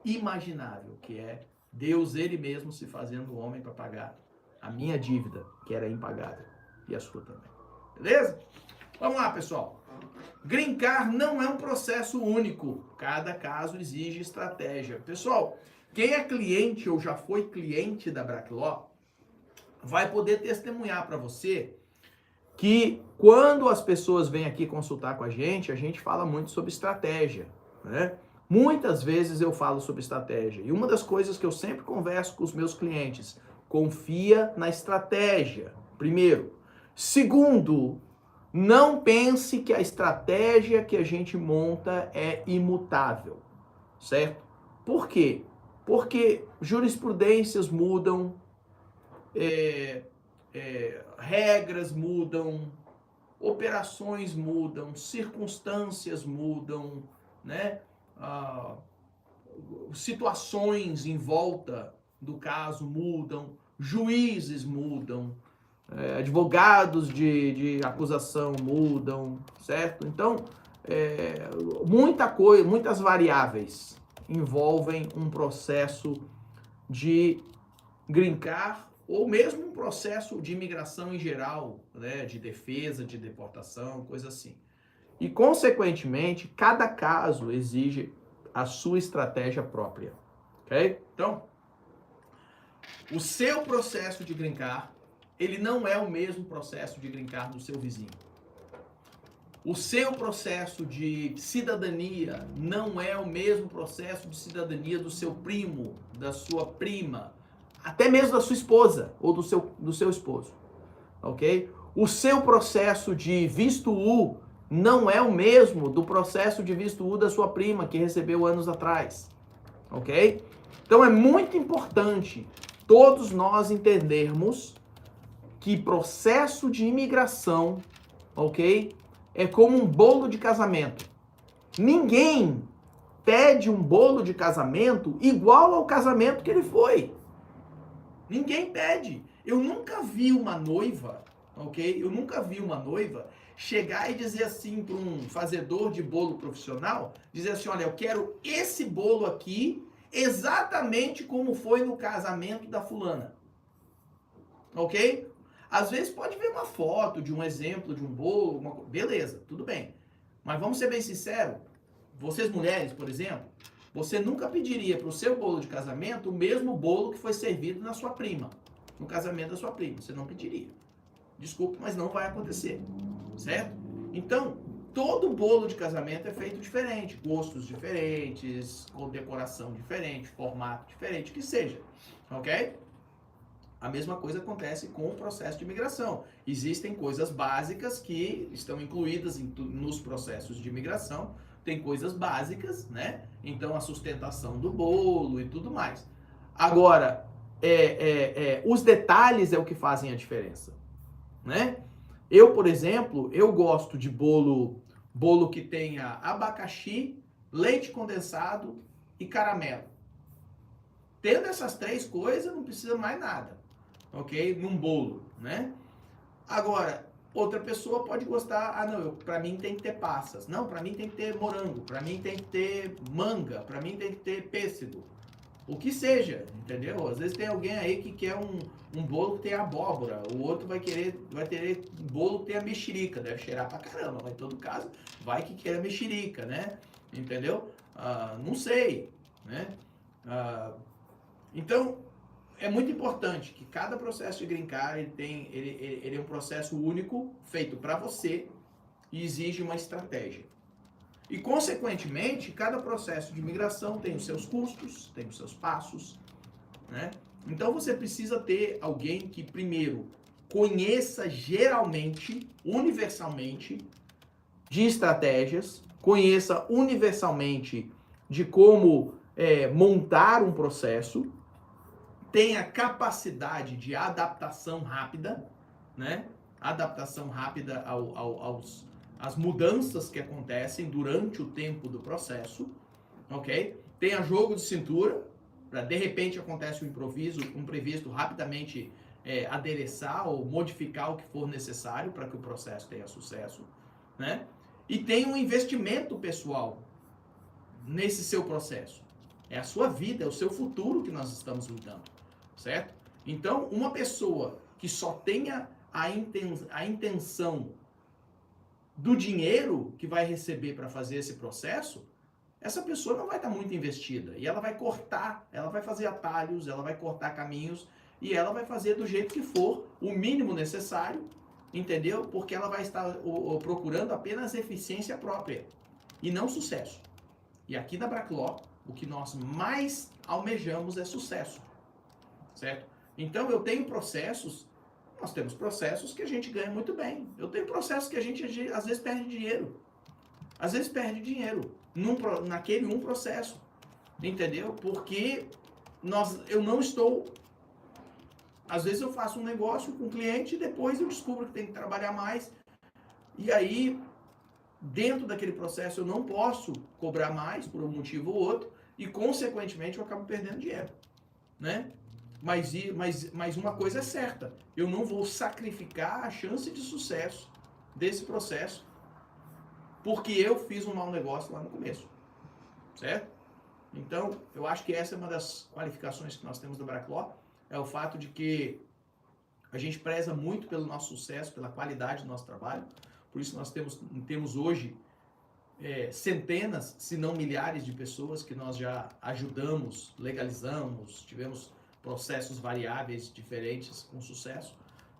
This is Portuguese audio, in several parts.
imaginável, que é Deus ele mesmo se fazendo homem para pagar a minha dívida, que era impagável, e a sua também. Beleza? Vamos lá, pessoal. Green Card não é um processo único. Cada caso exige estratégia. Pessoal, quem é cliente ou já foi cliente da Braclaw vai poder testemunhar para você que quando as pessoas vêm aqui consultar com a gente fala muito sobre estratégia, né? Muitas vezes eu falo sobre estratégia. E uma das coisas que eu sempre converso com os meus clientes, confia na estratégia, primeiro. Segundo, não pense que a estratégia que a gente monta é imutável, certo? Por quê? Porque jurisprudências mudam, regras mudam, operações mudam, circunstâncias mudam, né? Situações em volta do caso mudam, juízes mudam, advogados de acusação mudam, certo? Então, muita coisa, muitas variáveis envolvem um processo de green card ou mesmo um processo de imigração em geral, né, de defesa, de deportação, coisa assim. E, consequentemente, cada caso exige a sua estratégia própria, ok? Então, o seu processo de green card, ele não é o mesmo processo de green card do seu vizinho. O seu processo de cidadania não é o mesmo processo de cidadania do seu primo, da sua prima, até mesmo da sua esposa ou do seu esposo, ok? O seu processo de visto U não é o mesmo do processo de visto U da sua prima que recebeu anos atrás, ok? Então é muito importante todos nós entendermos que processo de imigração, ok, é como um bolo de casamento. Ninguém pede um bolo de casamento igual ao casamento que ele foi. Ninguém pede. Eu nunca vi uma noiva, ok? Eu nunca vi uma noiva chegar e dizer assim para um fazedor de bolo profissional, dizer assim, olha, eu quero esse bolo aqui exatamente como foi no casamento da fulana. Ok? Às vezes pode ver uma foto de um exemplo de um bolo, beleza, tudo bem. Mas vamos ser bem sinceros, vocês mulheres, por exemplo, você nunca pediria para o seu bolo de casamento o mesmo bolo que foi servido na sua prima, no casamento da sua prima. Você não pediria. Desculpa, mas não vai acontecer, certo? Então, todo bolo de casamento é feito diferente, gostos diferentes, com decoração diferente, formato diferente, que seja, ok? A mesma coisa acontece com o processo de imigração. Existem coisas básicas que estão incluídas nos processos de imigração, tem coisas básicas, né? Então, a sustentação do bolo e tudo mais. Agora, os detalhes é o que fazem a diferença, né? Eu, por exemplo, eu gosto de bolo que tenha abacaxi, leite condensado e caramelo. Tendo essas três coisas, não precisa mais nada, ok? Num bolo, né? Agora, outra pessoa pode gostar, pra mim tem que ter passas. Não, pra mim tem que ter morango, pra mim tem que ter manga, pra mim tem que ter pêssego. O que seja, entendeu? Às vezes tem alguém aí que quer um bolo que tem abóbora, o outro vai ter um bolo que tem a mexerica, deve cheirar pra caramba, mas em todo caso, vai que queira mexerica, né? Entendeu? Não sei, né? Então, é muito importante que cada processo de green card ele é um processo único, feito para você e exige uma estratégia. E, consequentemente, cada processo de imigração tem os seus custos, tem os seus passos, né? Então, você precisa ter alguém que, primeiro, conheça geralmente, universalmente, de estratégias, conheça universalmente de como montar um processo, tenha capacidade de adaptação rápida, né? Adaptação rápida às mudanças que acontecem durante o tempo do processo, ok? Tenha jogo de cintura, para de repente acontece um imprevisto, rapidamente adereçar ou modificar o que for necessário para que o processo tenha sucesso, né? E tenha um investimento pessoal nesse seu processo. É a sua vida, é o seu futuro que nós estamos lidando, certo? Então, uma pessoa que só tenha a intenção do dinheiro que vai receber para fazer esse processo, essa pessoa não vai estar muito investida. E ela vai cortar, ela vai fazer atalhos, ela vai cortar caminhos e ela vai fazer do jeito que for, o mínimo necessário, entendeu? Porque ela vai estar procurando apenas eficiência própria e não sucesso. E aqui na Braclaw, o que nós mais almejamos é sucesso, certo? Então eu tenho processos, nós temos processos que a gente ganha muito bem. Eu tenho processos que a gente às vezes perde dinheiro. Às vezes perde dinheiro naquele um processo, entendeu? Porque eu não estou... Às vezes eu faço um negócio com o cliente e depois eu descubro que tem que trabalhar mais. E aí, dentro daquele processo, eu não posso cobrar mais por um motivo ou outro e, consequentemente, eu acabo perdendo dinheiro, né? Mas uma coisa é certa, eu não vou sacrificar a chance de sucesso desse processo porque eu fiz um mau negócio lá no começo, certo? Então, eu acho que essa é uma das qualificações que nós temos da Braclaw, é o fato de que a gente preza muito pelo nosso sucesso, pela qualidade do nosso trabalho, por isso nós temos hoje centenas, se não milhares de pessoas que nós já ajudamos, legalizamos, tivemos processos variáveis diferentes com sucesso.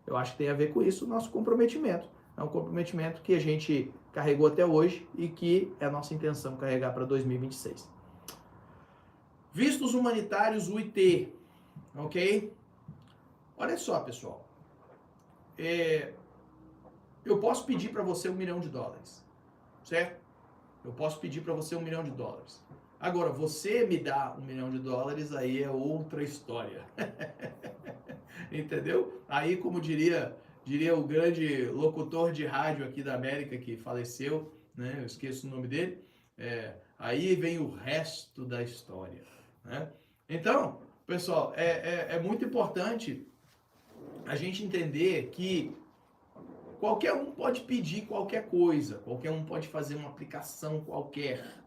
Eu acho que tem a ver com isso o nosso comprometimento. É um comprometimento que a gente carregou até hoje e que é a nossa intenção carregar para 2026. Vistos humanitários UIT, ok? Olha só, pessoal. Eu posso pedir para você $1 milhão, certo? Eu posso pedir para você $1 milhão. Agora, você me dá $1 milhão, aí é outra história. Entendeu? Aí, como diria o grande locutor de rádio aqui da América que faleceu, né? Eu esqueço o nome dele. Aí vem o resto da história, né? Então, pessoal, é muito importante a gente entender que qualquer um pode pedir qualquer coisa, qualquer um pode fazer uma aplicação qualquer.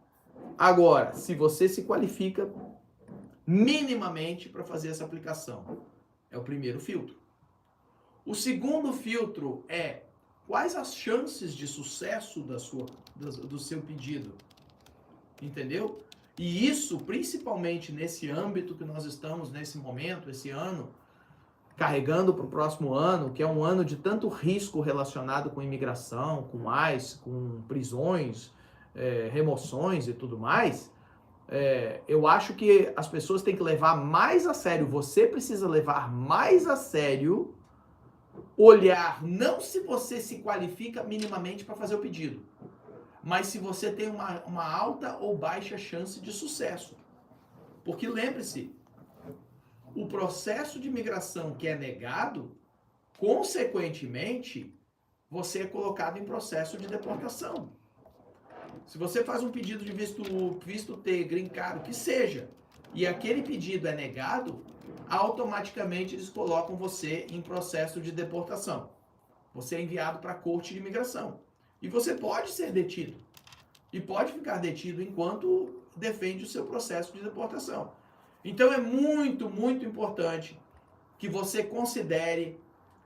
Agora, se você se qualifica minimamente para fazer essa aplicação, é o primeiro filtro. O segundo filtro é quais as chances de sucesso do seu pedido, entendeu? E isso, principalmente nesse âmbito que nós estamos nesse momento, esse ano, carregando para o próximo ano, que é um ano de tanto risco relacionado com imigração, com ICE, com prisões, remoções e tudo mais, eu acho que as pessoas têm que levar mais a sério, você precisa levar mais a sério, olhar não se você se qualifica minimamente para fazer o pedido, mas se você tem uma alta ou baixa chance de sucesso. Porque lembre-se, o processo de imigração que é negado, consequentemente, você é colocado em processo de deportação. Se você faz um pedido de visto T, green card, o que seja, e aquele pedido é negado, automaticamente eles colocam você em processo de deportação. Você é enviado para a corte de imigração. E você pode ser detido. E pode ficar detido enquanto defende o seu processo de deportação. Então é muito, muito importante que você considere,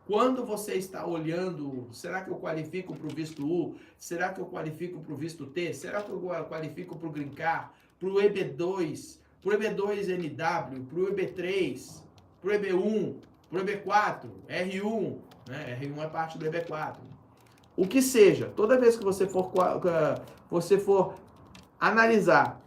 quando você está olhando, será que eu qualifico para o visto U? Será que eu qualifico para o visto T? Será que eu qualifico para o Green Card? Para o EB2? Para o EB2NW? Para o EB3? Para o EB1? Para o EB4? R1? Né? R1 é parte do EB4. O que seja, toda vez que você for analisar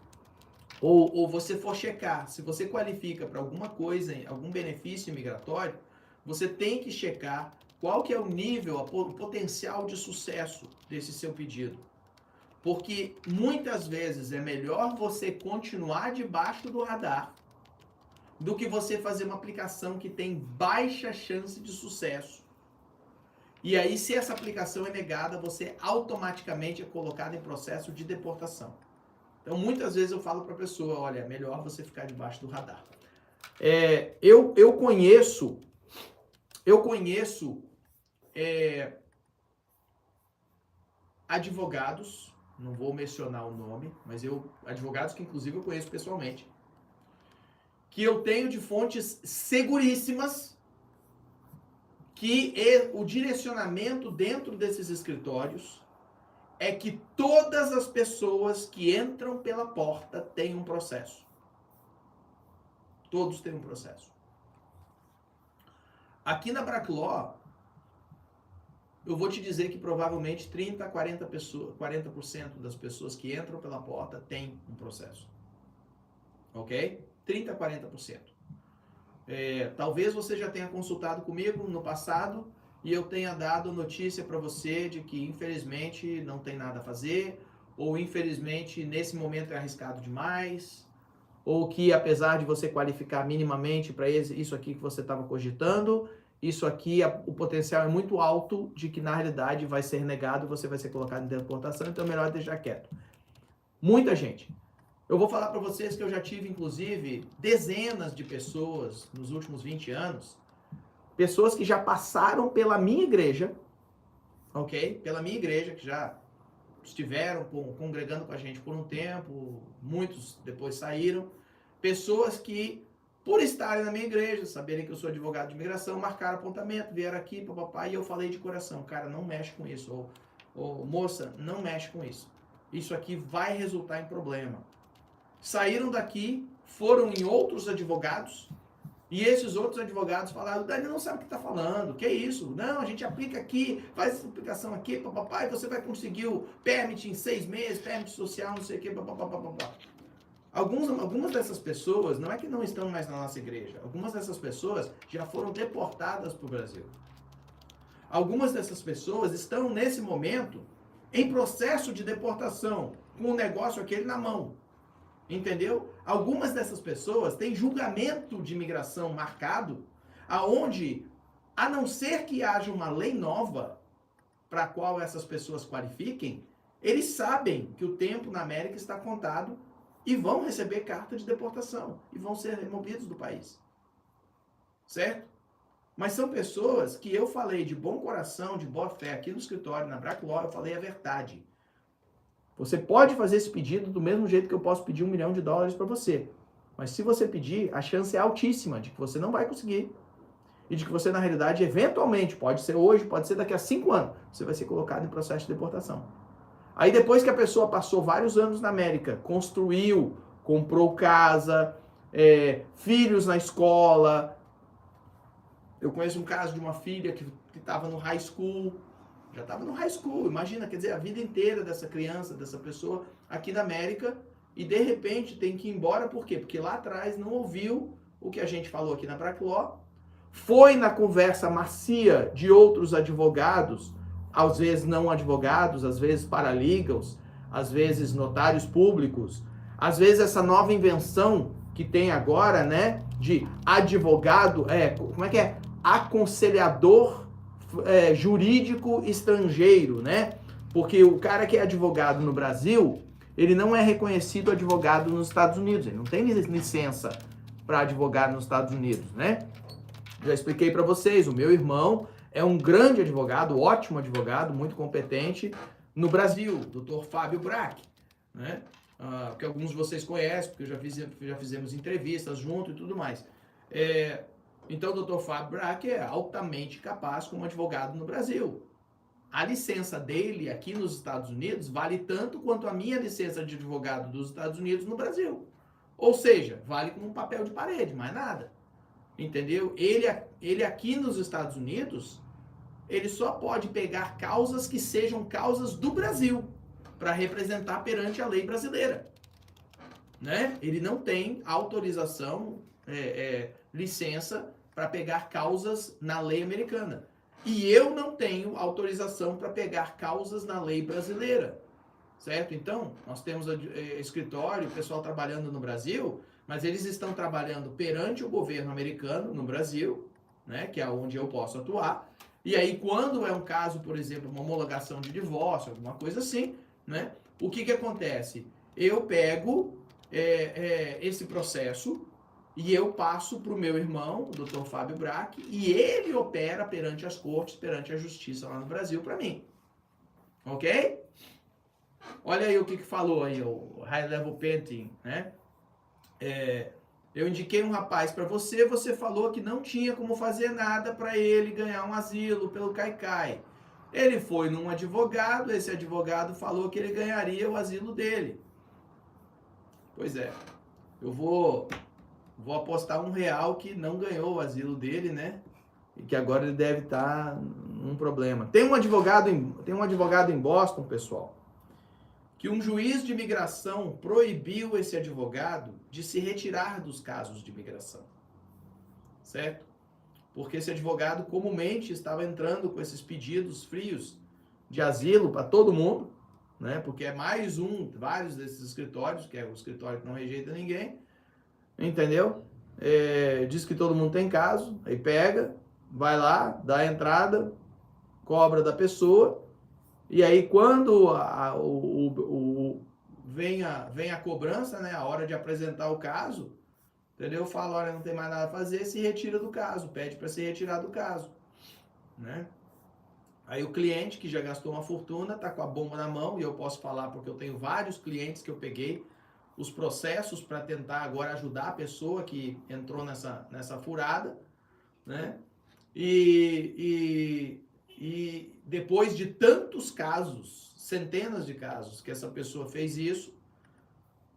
ou você for checar se você qualifica para alguma coisa, algum benefício migratório, você tem que checar qual que é o nível, o potencial de sucesso desse seu pedido. Porque muitas vezes é melhor você continuar debaixo do radar do que você fazer uma aplicação que tem baixa chance de sucesso. E aí, se essa aplicação é negada, você automaticamente é colocado em processo de deportação. Então, muitas vezes eu falo para a pessoa, olha, é melhor você ficar debaixo do radar. Eu conheço advogados, não vou mencionar o nome, mas advogados que inclusive eu conheço pessoalmente, que eu tenho de fontes seguríssimas que o direcionamento dentro desses escritórios é que todas as pessoas que entram pela porta têm um processo. Todos têm um processo. Aqui na Braclaw, eu vou te dizer que provavelmente 30% a 40% das pessoas que entram pela porta têm um processo. Ok? 30% a 40%. Talvez você já tenha consultado comigo no passado e eu tenha dado notícia para você de que infelizmente não tem nada a fazer, ou infelizmente nesse momento é arriscado demais, ou que apesar de você qualificar minimamente para isso aqui que você estava cogitando, isso aqui, o potencial é muito alto de que na realidade vai ser negado, você vai ser colocado em deportação, então é melhor deixar quieto. Muita gente. Eu vou falar para vocês que eu já tive, inclusive, dezenas de pessoas nos últimos 20 anos, pessoas que já passaram pela minha igreja, ok? Pela minha igreja, que já estiveram congregando com a gente por um tempo, muitos depois saíram, pessoas que, por estarem na minha igreja, saberem que eu sou advogado de imigração, marcaram apontamento, vieram aqui, papapá, e eu falei de coração, cara, não mexe com isso, ou moça, não mexe com isso. Isso aqui vai resultar em problema. Saíram daqui, foram em outros advogados, e esses outros advogados falaram, o Dani não sabe o que está falando, que isso? Não, a gente aplica aqui, faz essa aplicação aqui, papapá, e você vai conseguir o permit em 6 meses, permit social, não sei o que, papapá. Algumas dessas pessoas, não é que não estão mais na nossa igreja, algumas dessas pessoas já foram deportadas para o Brasil. Algumas dessas pessoas estão, nesse momento, em processo de deportação, com o negócio aquele na mão. Entendeu? Algumas dessas pessoas têm julgamento de imigração marcado, aonde, a não ser que haja uma lei nova para a qual essas pessoas qualifiquem, eles sabem que o tempo na América está contado e vão receber carta de deportação e vão ser removidos do país. Certo? Mas são pessoas que eu falei de bom coração, de boa fé, aqui no escritório, na Braclaw, eu falei a verdade. Você pode fazer esse pedido do mesmo jeito que eu posso pedir $1 milhão para você. Mas se você pedir, a chance é altíssima de que você não vai conseguir. E de que você, na realidade, eventualmente, pode ser hoje, pode ser daqui a 5 anos, você vai ser colocado em processo de deportação. Aí depois que a pessoa passou vários anos na América, construiu, comprou casa, filhos na escola. Eu conheço um caso de uma filha que estava no high school, já estava no high school, imagina, quer dizer, a vida inteira dessa criança, dessa pessoa aqui na América, e de repente tem que ir embora, por quê? Porque lá atrás não ouviu o que a gente falou aqui na Braclaw, foi na conversa macia de outros advogados, às vezes não advogados, às vezes paralegals, às vezes notários públicos, às vezes essa nova invenção que tem agora, né, de advogado, como é que é? Aconselhador jurídico estrangeiro, né? Porque o cara que é advogado no Brasil, ele não é reconhecido advogado nos Estados Unidos, ele não tem licença para advogar nos Estados Unidos, né? Já expliquei para vocês, o meu irmão é um grande advogado, ótimo advogado, muito competente no Brasil, Dr. Fábio Brack, né? Que alguns de vocês conhecem, porque já fizemos entrevistas junto e tudo mais. Então, o Dr. Fábio Brack é altamente capaz como advogado no Brasil. A licença dele aqui nos Estados Unidos vale tanto quanto a minha licença de advogado dos Estados Unidos no Brasil. Ou seja, vale como um papel de parede, mais nada. Entendeu? Ele aqui nos Estados Unidos, ele só pode pegar causas que sejam causas do Brasil, para representar perante a lei brasileira. Né? Ele não tem autorização, licença para pegar causas na lei americana. E eu não tenho autorização para pegar causas na lei brasileira. Certo? Então, nós temos escritório, pessoal trabalhando no Brasil, mas eles estão trabalhando perante o governo americano no Brasil, né, que é onde eu posso atuar. E aí, quando é um caso, por exemplo, uma homologação de divórcio, alguma coisa assim, né, o que acontece? Eu pego esse processo e eu passo para o meu irmão, o Dr. Fábio Brack, e ele opera perante as cortes, perante a justiça lá no Brasil para mim. Ok? Olha aí o que falou aí, o High Level Painting, né? Eu indiquei um rapaz para você, você falou que não tinha como fazer nada para ele ganhar um asilo pelo Caicai. Ele foi num advogado, esse advogado falou que ele ganharia o asilo dele. Pois é, eu vou apostar R$1 que não ganhou o asilo dele, né? E que agora ele deve estar num problema. Tem um advogado em Boston, pessoal, que um juiz de imigração proibiu esse advogado de se retirar dos casos de imigração. Certo? Porque esse advogado comumente estava entrando com esses pedidos frios de asilo para todo mundo, né? Porque é mais vários desses escritórios, que é o escritório que não rejeita ninguém, entendeu? Diz que todo mundo tem caso, aí pega, vai lá, dá a entrada, cobra da pessoa, e aí quando vem a cobrança, né, a hora de apresentar o caso, entendeu? Fala, olha, não tem mais nada a fazer, se retira do caso, pede para se retirar do caso, né? Aí o cliente que já gastou uma fortuna tá com a bomba na mão, e eu posso falar porque eu tenho vários clientes que eu peguei os processos para tentar agora ajudar a pessoa que entrou nessa furada, né? E depois de tantos casos, centenas de casos que essa pessoa fez isso,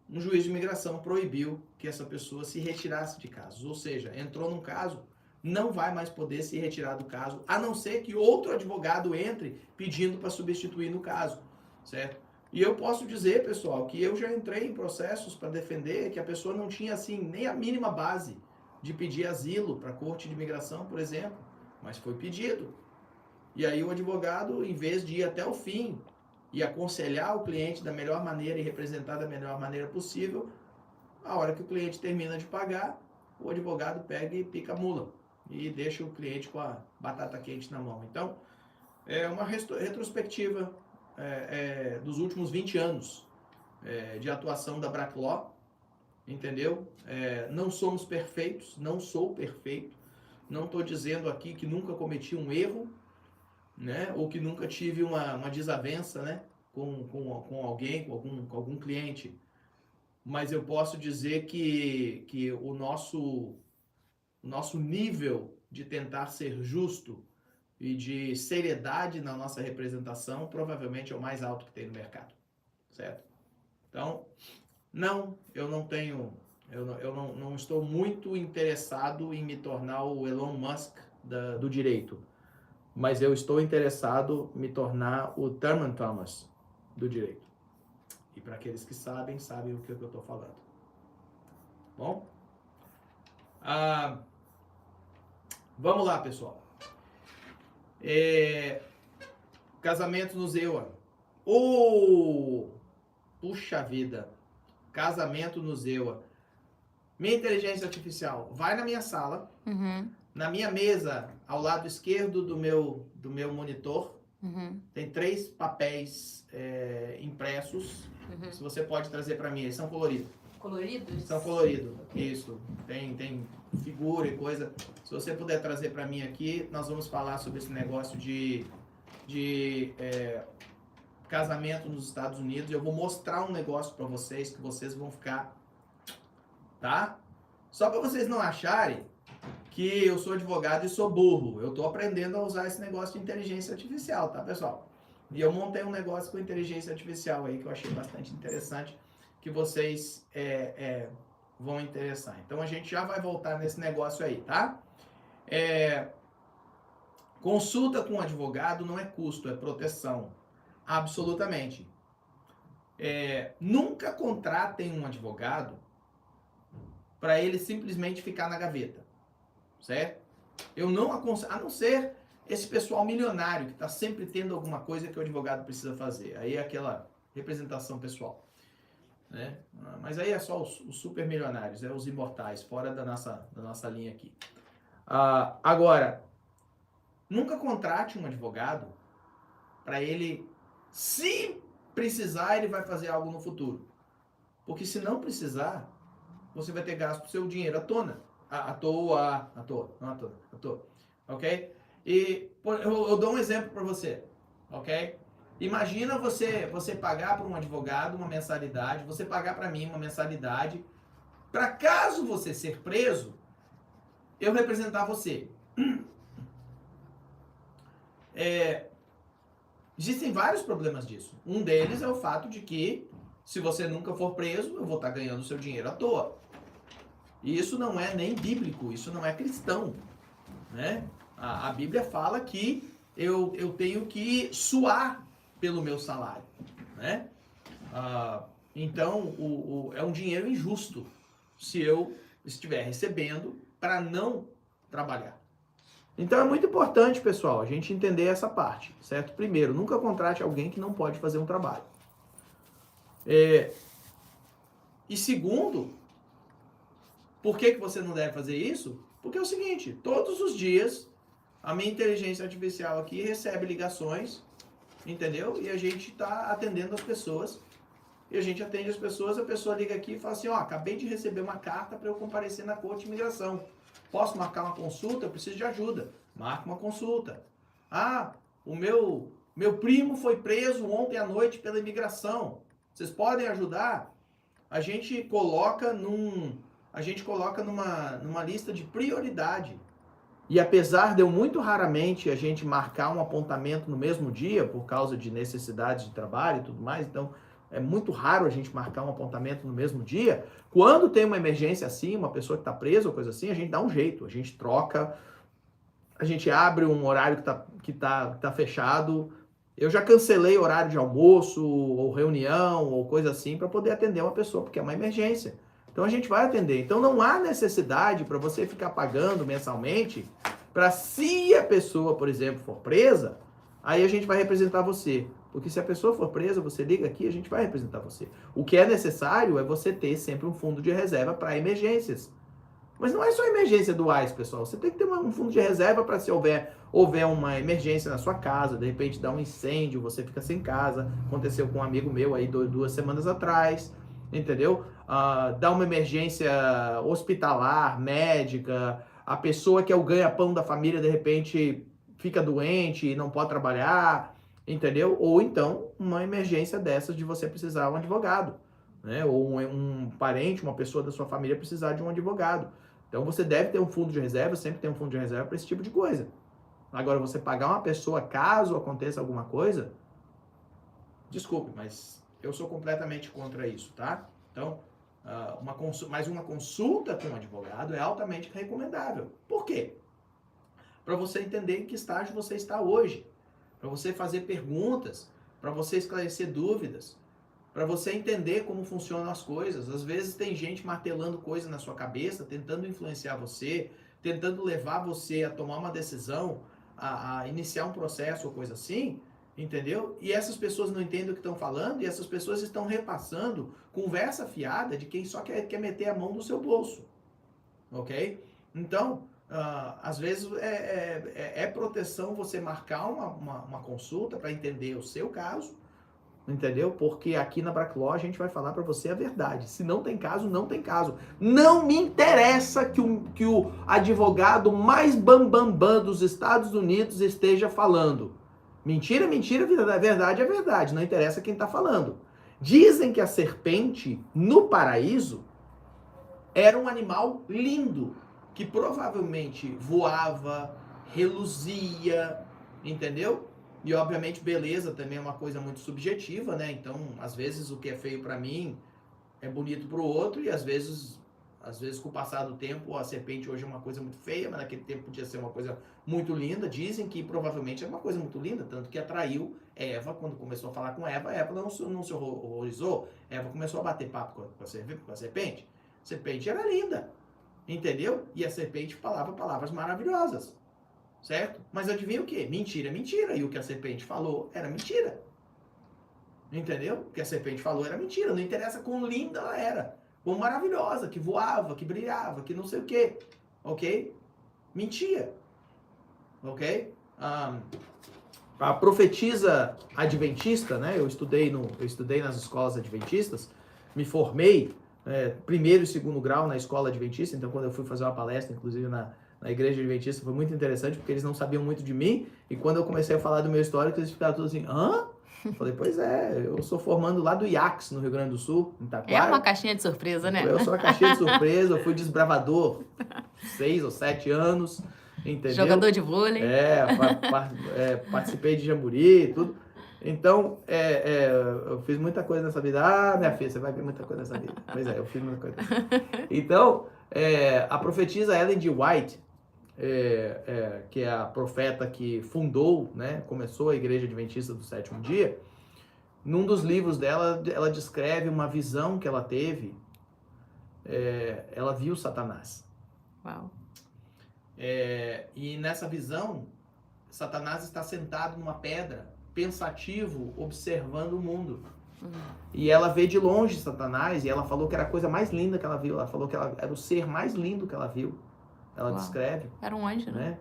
um juiz de imigração proibiu que essa pessoa se retirasse de casos. Ou seja, entrou num caso, não vai mais poder se retirar do caso, a não ser que outro advogado entre pedindo para substituir no caso, certo? E eu posso dizer, pessoal, que eu já entrei em processos para defender que a pessoa não tinha, assim, nem a mínima base de pedir asilo para a Corte de Imigração, por exemplo, mas foi pedido. E aí o advogado, em vez de ir até o fim e aconselhar o cliente da melhor maneira e representar da melhor maneira possível, a hora que o cliente termina de pagar, o advogado pega e pica a mula e deixa o cliente com a batata quente na mão. Então, é uma retrospectiva dos últimos 20 anos de atuação da BRAC Law, entendeu? Não somos perfeitos, não sou perfeito, não estou dizendo aqui que nunca cometi um erro, né? Ou que nunca tive uma desavença, né? com alguém, com algum cliente. Mas eu posso dizer que o nosso nível de tentar ser justo e de seriedade na nossa representação provavelmente é o mais alto que tem no mercado, certo? Então, eu não estou muito interessado em me tornar o Elon Musk do direito, mas eu estou interessado em me tornar o Thurman Thomas do direito. E para aqueles que sabem o que eu estou falando. Bom? Vamos lá, pessoal. Casamento no Zewa. Puxa vida. Casamento no Zewa. Minha inteligência artificial vai na minha sala, na minha mesa, ao lado esquerdo do meu monitor, tem 3 papéis impressos. Se você pode trazer para mim, eles são coloridos. Coloridos? São coloridos, isso. Tem figura e coisa. Se você puder trazer para mim aqui, nós vamos falar sobre esse negócio de casamento nos Estados Unidos. Eu vou mostrar um negócio para vocês que vocês vão ficar, tá? Só para vocês não acharem que eu sou advogado e sou burro. Eu tô aprendendo a usar esse negócio de inteligência artificial, tá, pessoal? E eu montei um negócio com inteligência artificial aí que eu achei bastante interessante, que vocês vão interessar. Então a gente já vai voltar nesse negócio aí, tá? Consulta com um advogado não é custo, é proteção. Absolutamente. Nunca contratem um advogado para ele simplesmente ficar na gaveta, certo? Eu não aconselho, a não ser esse pessoal milionário que está sempre tendo alguma coisa que o advogado precisa fazer. Aí é aquela representação pessoal, né? Mas aí é só os super milionários, os imortais, fora da nossa linha aqui. Agora, nunca contrate um advogado para ele, se precisar, ele vai fazer algo no futuro. Porque se não precisar, você vai ter gasto o seu dinheiro à toa. Ok? E eu dou um exemplo para você. Ok? Imagina você pagar para um advogado uma mensalidade, você pagar para mim uma mensalidade para caso você ser preso, eu representar você. Existem vários problemas disso. Um deles é o fato de que, se você nunca for preso, eu vou estar ganhando seu dinheiro à toa. E isso não é nem bíblico, isso não é cristão, né? A Bíblia fala que eu tenho que suar pelo meu salário, né? Então, é um dinheiro injusto se eu estiver recebendo para não trabalhar. Então é muito importante, pessoal, a gente entender essa parte, certo? Primeiro, nunca contrate alguém que não pode fazer um trabalho. E segundo, por que você não deve fazer isso? Porque é o seguinte, todos os dias a minha inteligência artificial aqui recebe ligações, entendeu? E a gente está atendendo as pessoas. E a gente atende as pessoas, a pessoa liga aqui e fala assim, ó, acabei de receber uma carta para eu comparecer na corte de imigração. Posso marcar uma consulta? Eu preciso de ajuda. Marca uma consulta. Ah, o meu primo foi preso ontem à noite pela imigração. Vocês podem ajudar? A gente coloca numa lista de prioridade. E apesar de eu muito raramente a gente marcar um apontamento no mesmo dia, por causa de necessidades de trabalho e tudo mais, então é muito raro a gente marcar um apontamento no mesmo dia. Quando tem uma emergência assim, uma pessoa que está presa ou coisa assim, a gente dá um jeito, a gente troca, a gente abre um horário que tá fechado. Eu já cancelei horário de almoço, ou reunião, ou coisa assim, para poder atender uma pessoa, porque é uma emergência. Então a gente vai atender. Então não há necessidade para você ficar pagando mensalmente para, se a pessoa, por exemplo, for presa, aí a gente vai representar você. Porque se a pessoa for presa, você liga aqui, a gente vai representar você. O que é necessário é você ter sempre um fundo de reserva para emergências. Mas não é só emergência do AIS, pessoal. Você tem que ter um fundo de reserva para, se houver uma emergência na sua casa, de repente dá um incêndio, você fica sem casa. Aconteceu com um amigo meu aí 2 semanas atrás, entendeu? Dá uma emergência hospitalar, médica, a pessoa que é o ganha-pão da família, de repente fica doente e não pode trabalhar, entendeu? Ou então uma emergência dessas de você precisar de um advogado, né? Ou um parente, uma pessoa da sua família precisar de um advogado. Então você deve ter um fundo de reserva, sempre tem um fundo de reserva para esse tipo de coisa. Agora, você pagar uma pessoa caso aconteça alguma coisa, desculpe, mas eu sou completamente contra isso, tá? Então, mais uma consulta com um advogado é altamente recomendável. Por quê? Para você entender em que estágio você está hoje, para você fazer perguntas, para você esclarecer dúvidas, para você entender como funcionam as coisas. Às vezes tem gente martelando coisa na sua cabeça, tentando influenciar você, tentando levar você a tomar uma decisão, a iniciar um processo ou coisa assim, entendeu? E essas pessoas não entendem o que estão falando, e essas pessoas estão repassando conversa fiada de quem só quer meter a mão no seu bolso, ok? Então, às vezes é proteção você marcar uma consulta para entender o seu caso, entendeu? Porque aqui na Braclaw a gente vai falar para você a verdade. Se não tem caso, não tem caso. Não me interessa que o advogado mais bambambam dos Estados Unidos esteja falando. Mentira, mentira, verdade é verdade. Não interessa quem está falando. Dizem que a serpente no paraíso era um animal lindo, que provavelmente voava, reluzia, entendeu? E, obviamente, beleza também é uma coisa muito subjetiva, né? Então, às vezes, o que é feio para mim é bonito para o outro, e às vezes, com o passar do tempo, a serpente hoje é uma coisa muito feia, mas naquele tempo podia ser uma coisa muito linda. Dizem que provavelmente é uma coisa muito linda, tanto que atraiu Eva. Quando começou a falar com Eva, Eva não se horrorizou. Eva começou a bater papo com a serpente. A serpente era linda, entendeu? E a serpente falava palavras maravilhosas. Certo? Mas adivinha o quê? Mentira é mentira. E o que a serpente falou era mentira. Entendeu? O que a serpente falou era mentira. Não interessa quão linda ela era. Quão maravilhosa, que voava, que brilhava, que não sei o quê. Ok? Mentia. Ok? A profetisa adventista, né? Eu estudei nas escolas adventistas, me formei primeiro e segundo grau na escola adventista. Então, quando eu fui fazer uma palestra, inclusive na igreja adventista, foi muito interessante, porque eles não sabiam muito de mim, e quando eu comecei a falar do meu histórico, eles ficaram todos assim, hã? Falei, pois é, eu sou formando lá do IACS, no Rio Grande do Sul, em Taquara. É uma caixinha de surpresa, né? Eu sou a caixinha de surpresa, eu fui desbravador 6 ou 7 anos, entendeu? Jogador de vôlei. Participei de jamboree e tudo. Então, eu fiz muita coisa nessa vida. Ah, minha filha, você vai ver muita coisa nessa vida. Pois é, eu fiz muita coisa nessa vida. Então, a profetisa Ellen G. White, que é a profeta que fundou, né, começou a Igreja Adventista do Sétimo Dia, num dos livros dela, ela descreve uma visão que ela teve. Ela viu Satanás. Uau. E nessa visão, Satanás está sentado numa pedra, pensativo, observando o mundo. E ela vê de longe Satanás, e ela falou que era a coisa mais linda que ela viu. Ela falou que era o ser mais lindo que ela viu. Ela descreve. Era um anjo, né?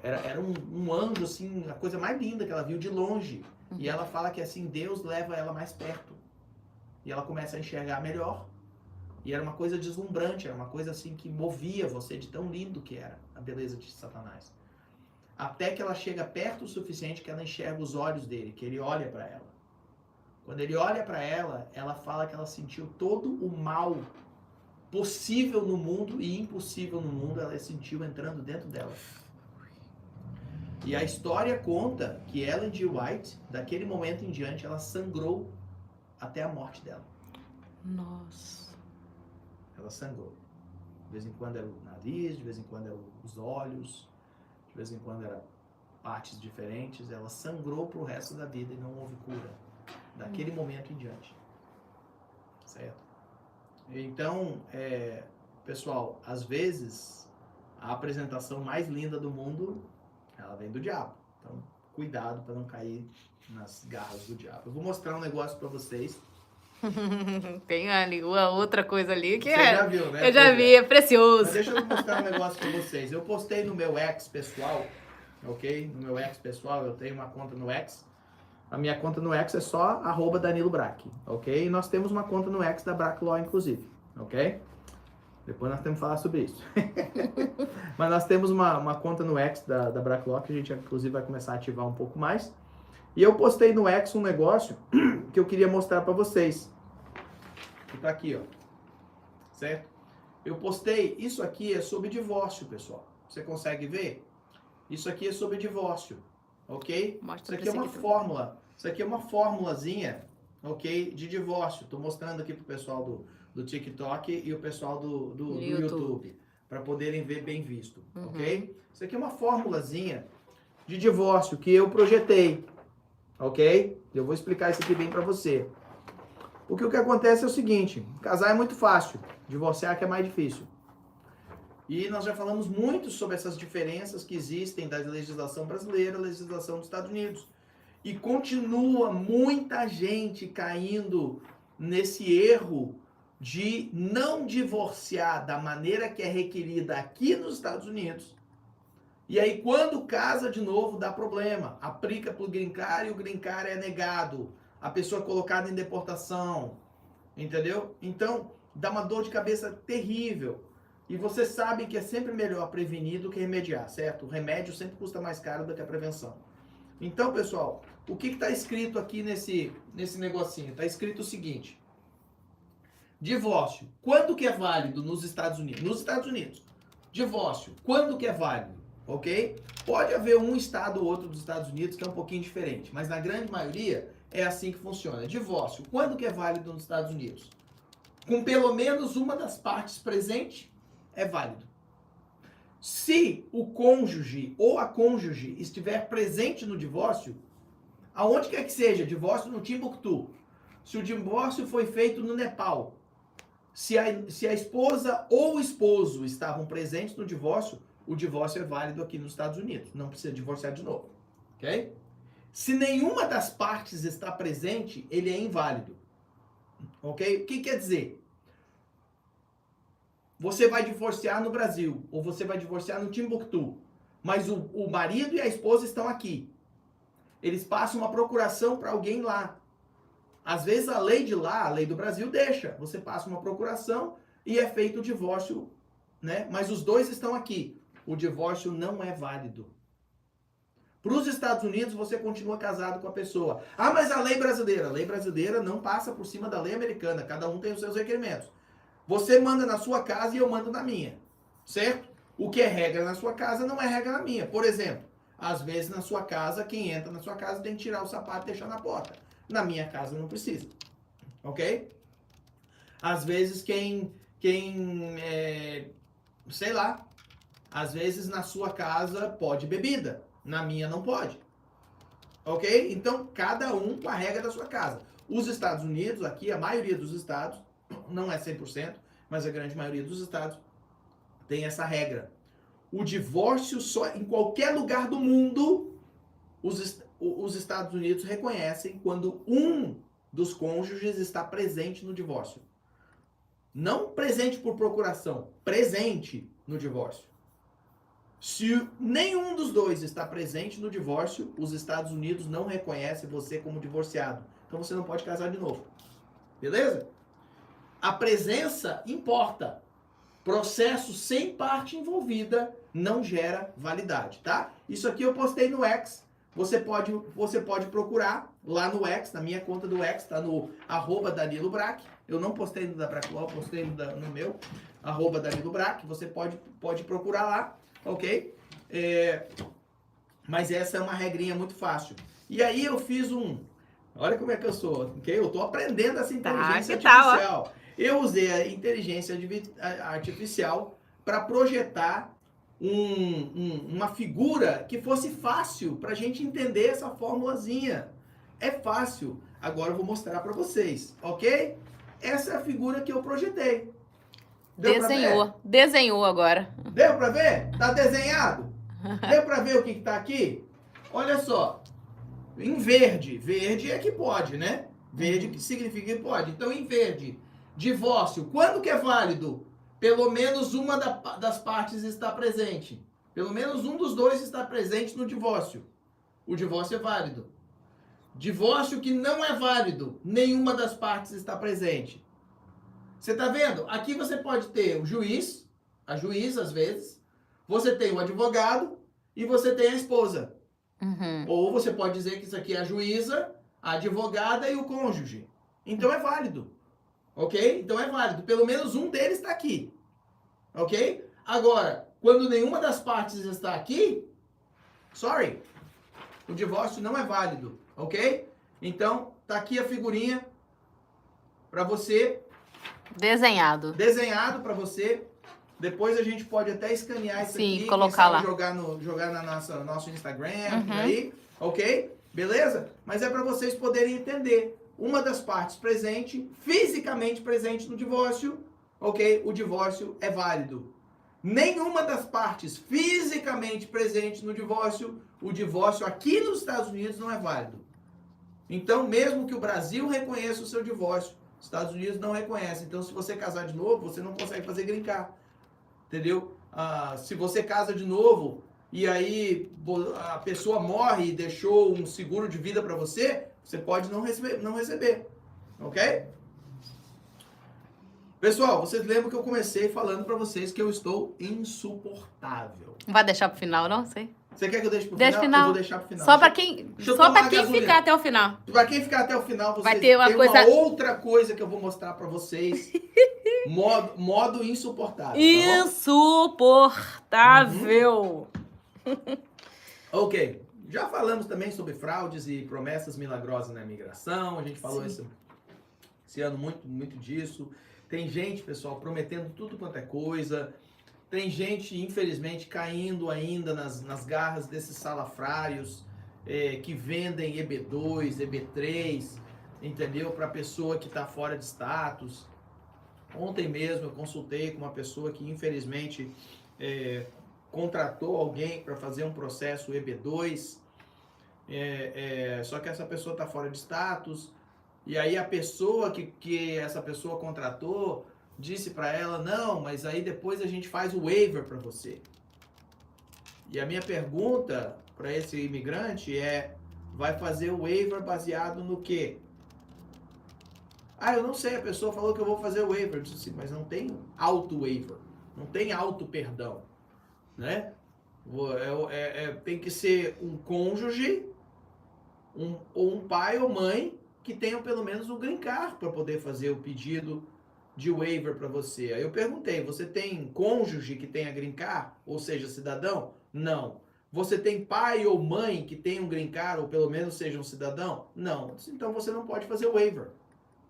Era um anjo, assim, a coisa mais linda que ela viu de longe. E ela fala que, assim, Deus leva ela mais perto. E ela começa a enxergar melhor. E era uma coisa deslumbrante, era uma coisa, assim, que movia você de tão lindo que era a beleza de Satanás. Até que ela chega perto o suficiente que ela enxerga os olhos dele, que ele olha para ela. Quando ele olha para ela, ela fala que ela sentiu todo o mal possível no mundo e impossível no mundo, ela sentiu entrando dentro dela. E a história conta que Ellen G. White, daquele momento em diante, ela sangrou até a morte dela. Nossa. Ela sangrou. De vez em quando era o nariz, de vez em quando eram os olhos, de vez em quando eram partes diferentes. Ela sangrou pro resto da vida e não houve cura. Daquele momento em diante. Certo? Então, pessoal, às vezes, a apresentação mais linda do mundo, ela vem do diabo. Então, cuidado para não cair nas garras do diabo. Eu vou mostrar um negócio para vocês. Tem ali uma outra coisa ali que Você já viu, né? Eu já vi, é precioso. Mas deixa eu mostrar um negócio para vocês. Eu postei no meu X pessoal, ok? No meu X pessoal, eu tenho uma conta no X. A minha conta no X é só @DaniloBrack, ok? E nós temos uma conta no X da Brack Law, inclusive, ok? Depois nós temos que falar sobre isso. Mas nós temos uma conta no X da Brack Law, que a gente, inclusive, vai começar a ativar um pouco mais. E eu postei no X um negócio que eu queria mostrar para vocês. Que tá aqui, ó. Certo? Eu postei, isso aqui é sobre divórcio, pessoal. Você consegue ver? Isso aqui é sobre divórcio, ok? Mostra isso aqui é uma fórmula. Isso aqui é uma formulazinha, ok? De divórcio. Tô mostrando aqui pro pessoal do TikTok e o pessoal do YouTube. Para poderem ver bem visto, ok? Isso aqui é uma formulazinha de divórcio que eu projetei, ok? Eu vou explicar isso aqui bem para você. Porque o que acontece é o seguinte, casar é muito fácil, divorciar que é mais difícil. E nós já falamos muito sobre essas diferenças que existem da legislação brasileira e da legislação dos Estados Unidos. E continua muita gente caindo nesse erro de não divorciar da maneira que é requerida aqui nos Estados Unidos. E aí quando casa de novo dá problema. Aplica para o green card e o green card é negado. A pessoa é colocada em deportação. Entendeu? Então dá uma dor de cabeça terrível. E você sabe que é sempre melhor prevenir do que remediar, certo? O remédio sempre custa mais caro do que a prevenção. Então, pessoal, o que está escrito aqui nesse negocinho? Está escrito o seguinte. Divórcio. Quando que é válido nos Estados Unidos? Nos Estados Unidos. Divórcio. Quando que é válido? Ok? Pode haver um estado ou outro dos Estados Unidos que é um pouquinho diferente. Mas na grande maioria é assim que funciona. Divórcio. Quando que é válido nos Estados Unidos? Com pelo menos uma das partes presente é válido. Se o cônjuge ou a cônjuge estiver presente no divórcio, aonde quer que seja, divórcio no Timbuktu, se o divórcio foi feito no Nepal, se a esposa ou o esposo estavam presentes no divórcio, o divórcio é válido aqui nos Estados Unidos. Não precisa divorciar de novo. Ok? Se nenhuma das partes está presente, ele é inválido. Ok? O que quer dizer? Você vai divorciar no Brasil, ou você vai divorciar no Timbuktu, mas o marido e a esposa estão aqui. Eles passam uma procuração para alguém lá. Às vezes a lei de lá, a lei do Brasil, deixa. Você passa uma procuração e é feito o divórcio, né? Mas os dois estão aqui. O divórcio não é válido. Para os Estados Unidos, você continua casado com a pessoa. Ah, mas a lei brasileira não passa por cima da lei americana. Cada um tem os seus requerimentos. Você manda na sua casa e eu mando na minha. Certo? O que é regra na sua casa não é regra na minha. Por exemplo, às vezes na sua casa, quem entra na sua casa tem que tirar o sapato e deixar na porta. Na minha casa não precisa. Ok? Às vezes sei lá, às vezes na sua casa pode bebida. Na minha não pode. Ok? Então, cada um com a regra da sua casa. Os Estados Unidos, aqui, a maioria dos estados, não é 100%, mas a grande maioria dos estados tem essa regra. O divórcio, só em qualquer lugar do mundo, os Estados Unidos reconhecem quando um dos cônjuges está presente no divórcio. Não presente por procuração, presente no divórcio. Se nenhum dos dois está presente no divórcio, os Estados Unidos não reconhecem você como divorciado. Então você não pode casar de novo. Beleza? A presença importa. Processo sem parte envolvida não gera validade, tá? Isso aqui eu postei no X. Você pode procurar lá no X, na minha conta do X, tá no @Danilo Brack. Eu não postei no da Braclaw, postei no meu, @Danilo Brack. Você pode procurar lá. Ok? Mas essa é uma regrinha muito fácil. E aí eu fiz olha como é que eu sou, ok? Eu tô aprendendo essa inteligência artificial. Eu usei a inteligência artificial para projetar uma figura que fosse fácil para a gente entender essa formulazinha. É fácil. Agora eu vou mostrar para vocês, ok? Essa é a figura que eu projetei. Desenhou agora. Deu pra ver? Tá desenhado? Deu pra ver o que tá aqui? Olha só. Em verde. Verde é que pode, né? Verde que significa que pode. Então, em verde, divórcio. Quando que é válido? Pelo menos uma das partes está presente. Pelo menos um dos dois está presente no divórcio. O divórcio é válido. Divórcio que não é válido. Nenhuma das partes está presente. Você tá vendo? Aqui você pode ter o juiz, a juíza às vezes, você tem o advogado e você tem a esposa. Uhum. Ou você pode dizer que isso aqui é a juíza, a advogada e o cônjuge. Então é válido. Ok? Então é válido. Pelo menos um deles está aqui. Ok? Agora, quando nenhuma das partes está aqui, sorry, o divórcio não é válido. Ok? Então, tá aqui a figurinha para você. Desenhado para você. Depois a gente pode até escanear isso aqui, colocar lá, jogar na nosso Instagram, por aí, ok? Beleza? Mas é para vocês poderem entender. Uma das partes presente, fisicamente presente no divórcio, ok? O divórcio é válido. Nenhuma das partes fisicamente presente no divórcio, o divórcio aqui nos Estados Unidos não é válido. Então, mesmo que o Brasil reconheça o seu divórcio, os Estados Unidos não reconhecem. Então, se você casar de novo, você não consegue fazer green card. Entendeu? Se você casa de novo e aí a pessoa morre e deixou um seguro de vida para você, você pode não receber. Ok? Pessoal, vocês lembram que eu comecei falando para vocês que eu estou insuportável. Não vai deixar pro final, não? Sei. Você quer que eu deixe pro final? Eu vou deixar pro final. Só para quem ficar até o final. Para quem ficar até o final, vocês vai ter uma outra coisa que eu vou mostrar para vocês. modo insuportável. Insuportável. Ok. Já falamos também sobre fraudes e promessas milagrosas na imigração. A gente falou esse ano muito disso. Tem gente, pessoal, prometendo tudo quanto é coisa. Tem gente, infelizmente, caindo ainda nas garras desses salafrários que vendem EB2, EB3, entendeu? Para pessoa que está fora de status. Ontem mesmo eu consultei com uma pessoa que, infelizmente, contratou alguém para fazer um processo EB2, só que essa pessoa está fora de status. E aí a pessoa que essa pessoa contratou disse para ela, não, mas aí depois a gente faz o waiver para você. E a minha pergunta para esse imigrante vai fazer o waiver baseado no quê? Eu não sei, a pessoa falou que eu vou fazer o waiver. Eu disse assim, mas não tem auto-waiver, não tem auto-perdão, né? Tem que ser um cônjuge, ou um pai ou mãe que tenham pelo menos um green card para poder fazer o pedido de waiver para você. Aí eu perguntei, você tem cônjuge que tenha green card, ou seja, cidadão? Não. Você tem pai ou mãe que tenha um green card, ou pelo menos seja um cidadão? Não. Então você não pode fazer waiver.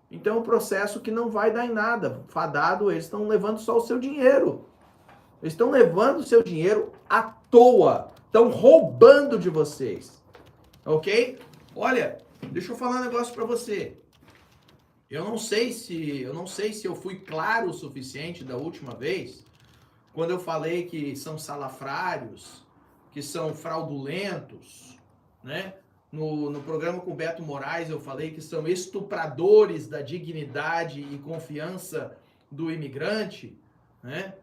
Então é um processo que não vai dar em nada. Fadado, eles estão levando só o seu dinheiro. Eles estão levando o seu dinheiro à toa. Estão roubando de vocês. Ok? Olha, deixa eu falar um negócio para você. Eu não sei se eu fui claro o suficiente da última vez, quando eu falei que são salafrários, que são fraudulentos, né? No programa com o Beto Moraes eu falei que são estupradores da dignidade e confiança do imigrante, né?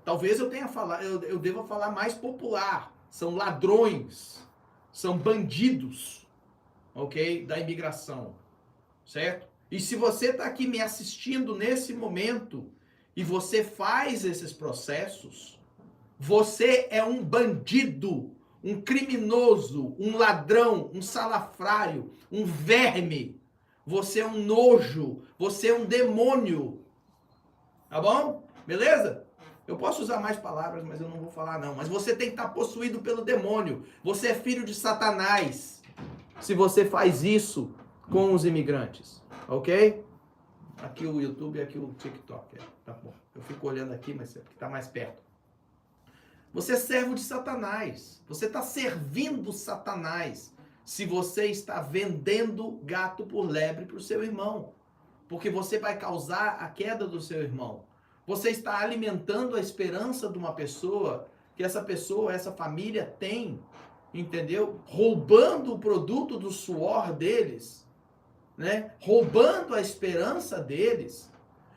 Talvez eu tenha falado, eu deva falar mais popular. São ladrões, são bandidos, ok? Da imigração, certo? E se você está aqui me assistindo nesse momento e você faz esses processos, você é um bandido, um criminoso, um ladrão, um salafrário, um verme. Você é um nojo, você é um demônio. Tá bom? Beleza? Eu posso usar mais palavras, mas eu não vou falar não. Mas você tem que estar possuído pelo demônio. Você é filho de Satanás. Se você faz isso com os imigrantes. Ok? Aqui o YouTube e aqui o TikTok. Tá bom. Eu fico olhando aqui, mas é porque tá mais perto. Você é servo de Satanás. Você está servindo Satanás se você está vendendo gato por lebre para o seu irmão. Porque você vai causar a queda do seu irmão. Você está alimentando a esperança de uma pessoa, que essa pessoa, essa família tem, entendeu? Roubando o produto do suor deles, né? Roubando a esperança deles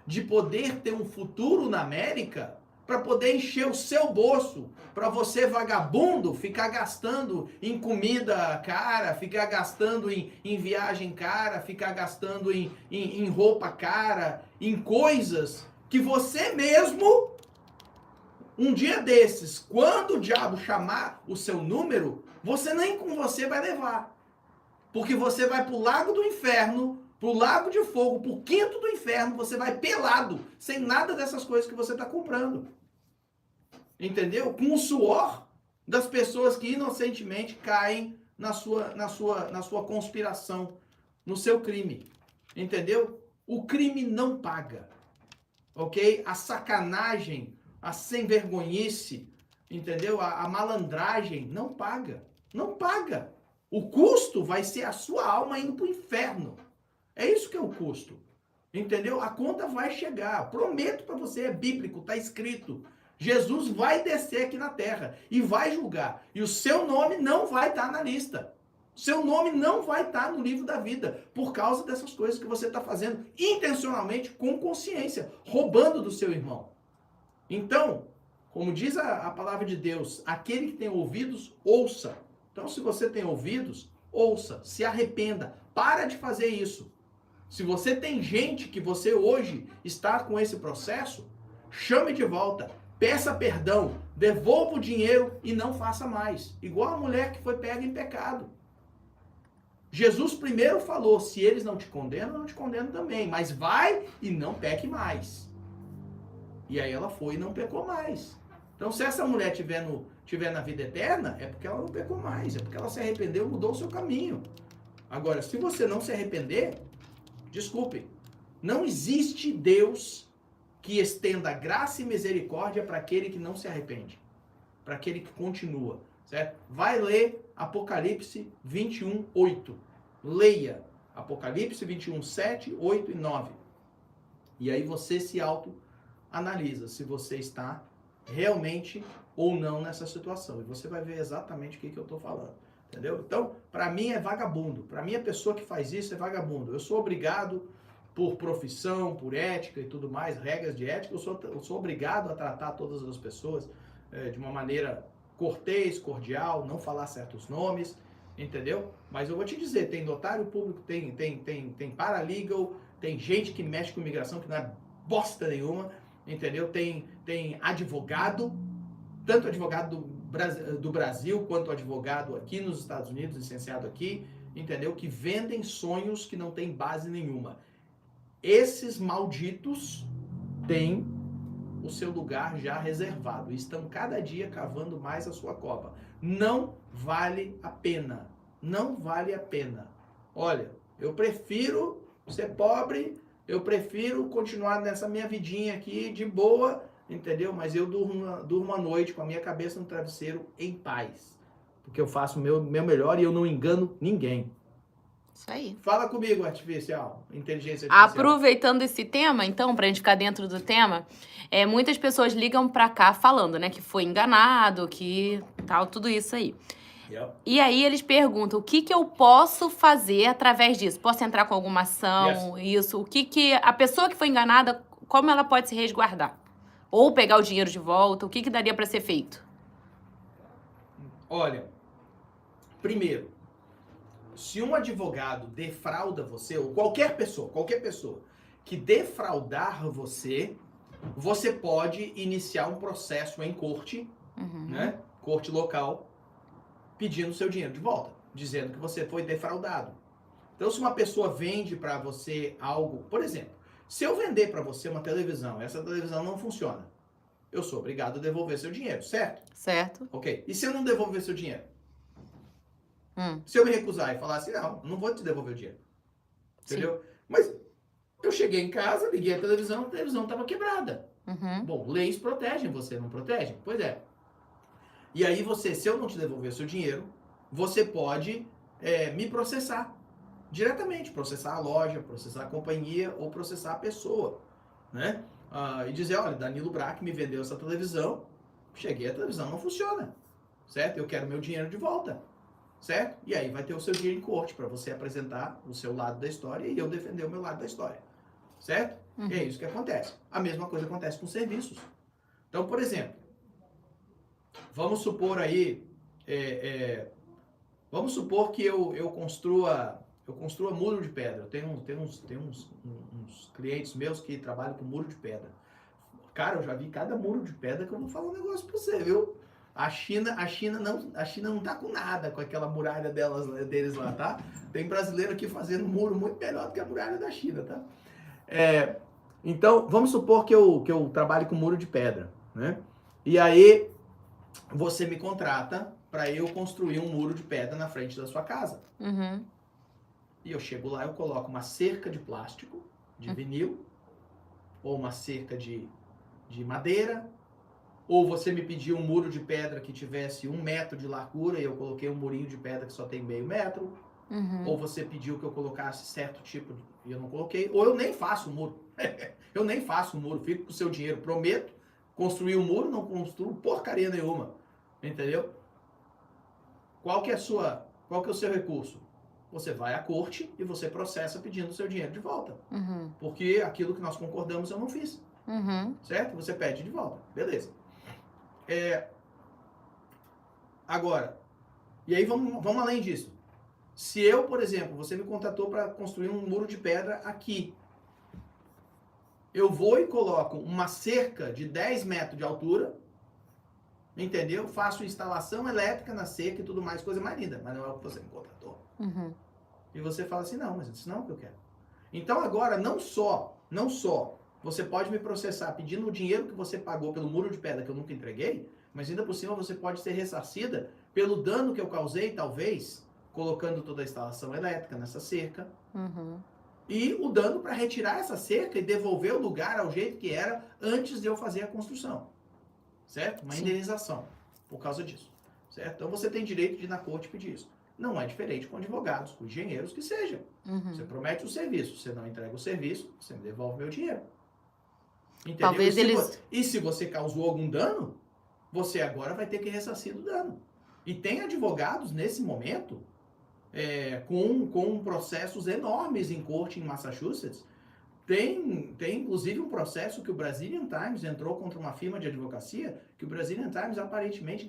de poder ter um futuro na América, para poder encher o seu bolso, para você vagabundo ficar gastando em comida cara, ficar gastando em viagem cara, ficar gastando em roupa cara, em coisas que você mesmo, um dia desses, quando o diabo chamar o seu número, você nem com você vai levar. Porque você vai pro lago do inferno, pro lago de fogo, pro quinto do inferno, você vai pelado, sem nada dessas coisas que você está comprando. Entendeu? Com o suor das pessoas que inocentemente caem na sua conspiração, no seu crime. Entendeu? O crime não paga. Ok? A sacanagem, a sem-vergonhice, entendeu? A malandragem não paga. Não paga. O custo vai ser a sua alma indo para o inferno. É isso que é o custo. Entendeu? A conta vai chegar. Prometo para você, é bíblico, está escrito. Jesus vai descer aqui na terra e vai julgar. E o seu nome não vai estar na lista. Seu nome não vai estar no livro da vida por causa dessas coisas que você está fazendo intencionalmente, com consciência, roubando do seu irmão. Então, como diz a palavra de Deus, aquele que tem ouvidos, ouça. Então, se você tem ouvidos, ouça, se arrependa, para de fazer isso. Se você tem gente que você hoje está com esse processo, chame de volta, peça perdão, devolva o dinheiro e não faça mais. Igual a mulher que foi pega em pecado. Jesus primeiro falou, se eles não te condenam, não te condenam também, mas vai e não peque mais. E aí ela foi e não pecou mais. Então, se essa mulher tiver na vida eterna, é porque ela não pecou mais, é porque ela se arrependeu, mudou o seu caminho. Agora, se você não se arrepender, desculpe, não existe Deus que estenda graça e misericórdia para aquele que não se arrepende, para aquele que continua, certo? Vai ler Apocalipse 21, 8. Leia Apocalipse 21, 7, 8 e 9. E aí você se autoanalisa se você está realmente ou não nessa situação. E você vai ver exatamente o que eu estou falando. Entendeu? Então, para mim é vagabundo. Para mim a pessoa que faz isso é vagabundo. Eu sou obrigado, por profissão, por ética e tudo mais, regras de ética, eu sou obrigado a tratar todas as pessoas de uma maneira cortês, cordial, não falar certos nomes, entendeu? Mas eu vou te dizer, tem notário público, tem paralegal, tem gente que mexe com imigração que não é bosta nenhuma, entendeu? Tem advogado, tanto advogado do Brasil quanto advogado aqui nos Estados Unidos, licenciado aqui, entendeu? Que vendem sonhos que não têm base nenhuma. Esses malditos têm o seu lugar já reservado. Estão cada dia cavando mais a sua cova. Não vale a pena. Não vale a pena. Olha, eu prefiro ser pobre, eu prefiro continuar nessa minha vidinha aqui de boa, entendeu? Mas eu durmo à noite com a minha cabeça no travesseiro em paz. Porque eu faço o meu melhor e eu não engano ninguém. Isso aí. Fala comigo, inteligência artificial. Aproveitando esse tema, então, pra gente ficar dentro do tema, muitas pessoas ligam pra cá falando, né, que foi enganado, que tal, tudo isso aí. Yep. E aí eles perguntam, o que eu posso fazer através disso? Posso entrar com alguma ação, isso? O que a pessoa que foi enganada, como ela pode se resguardar? Ou pegar o dinheiro de volta, o que daria pra ser feito? Olha, primeiro, se um advogado defrauda você, ou qualquer pessoa que defraudar você, você pode iniciar um processo em corte, né? Corte local, pedindo seu dinheiro de volta, dizendo que você foi defraudado. Então, se uma pessoa vende para você algo, por exemplo, se eu vender para você uma televisão, essa televisão não funciona, eu sou obrigado a devolver seu dinheiro, certo? Certo. Ok. E se eu não devolver seu dinheiro? Se eu me recusar e falar assim, não vou te devolver o dinheiro. Entendeu? Sim. Mas eu cheguei em casa, liguei a televisão estava quebrada. Bom, leis protegem você, não protegem? Pois é. E aí se eu não te devolver seu dinheiro, você pode me processar diretamente. Processar a loja, processar a companhia ou processar a pessoa. Né? E dizer, olha, Danilo Braque me vendeu essa televisão, cheguei, a televisão não funciona. Certo? Eu quero meu dinheiro de volta. Certo? E aí vai ter o seu dia em corte para você apresentar o seu lado da história e eu defender o meu lado da história. Certo? E é isso que acontece. A mesma coisa acontece com serviços. Então, por exemplo, vamos supor aí, vamos supor que eu construa muro de pedra. Eu tenho uns clientes meus que trabalham com muro de pedra. Cara, eu já vi cada muro de pedra que eu vou falar um negócio pra você, viu? A China não tá com nada com aquela muralha deles lá, tá? Tem brasileiro aqui fazendo muro muito melhor do que a muralha da China, tá? Então, vamos supor que eu trabalhe com muro de pedra, né? E aí, você me contrata para eu construir um muro de pedra na frente da sua casa. E eu chego lá, eu coloco uma cerca de plástico, de vinil, ou uma cerca de madeira, ou você me pediu um muro de pedra que tivesse 1 metro de largura e eu coloquei um murinho de pedra que só tem meio metro. Ou você pediu que eu colocasse certo tipo e eu não coloquei. Ou eu nem faço o muro. Eu nem faço o muro, fico com o seu dinheiro. Prometo construir um muro, não construo porcaria nenhuma. Entendeu? Qual que é o seu recurso? Você vai à corte e você processa pedindo o seu dinheiro de volta. Porque aquilo que nós concordamos eu não fiz. Certo? Você pede de volta. Beleza. Agora, e aí vamos além disso. Se eu, por exemplo, você me contratou para construir um muro de pedra aqui, eu vou e coloco uma cerca de 10 metros de altura, entendeu? Faço instalação elétrica na cerca e tudo mais, coisa mais linda, mas não é o que você me contratou. E você fala assim, não, mas isso não é o que eu quero. Então agora, não só, você pode me processar pedindo o dinheiro que você pagou pelo muro de pedra que eu nunca entreguei, mas ainda por cima você pode ser ressarcida pelo dano que eu causei, talvez, colocando toda a instalação elétrica nessa cerca. E o dano para retirar essa cerca e devolver o lugar ao jeito que era antes de eu fazer a construção. Certo? Uma indenização por causa disso. Certo? Então você tem direito de ir na corte pedir isso. Não é diferente com advogados, com engenheiros, que seja. Você promete o serviço, você não entrega o serviço, você me devolve meu dinheiro. Entendeu? Talvez E se você causou algum dano, você agora vai ter que ressarcir do dano. E tem advogados nesse momento com processos enormes em corte em Massachusetts. Tem inclusive um processo que o Brazilian Times entrou contra uma firma de advocacia, que o Brazilian Times aparentemente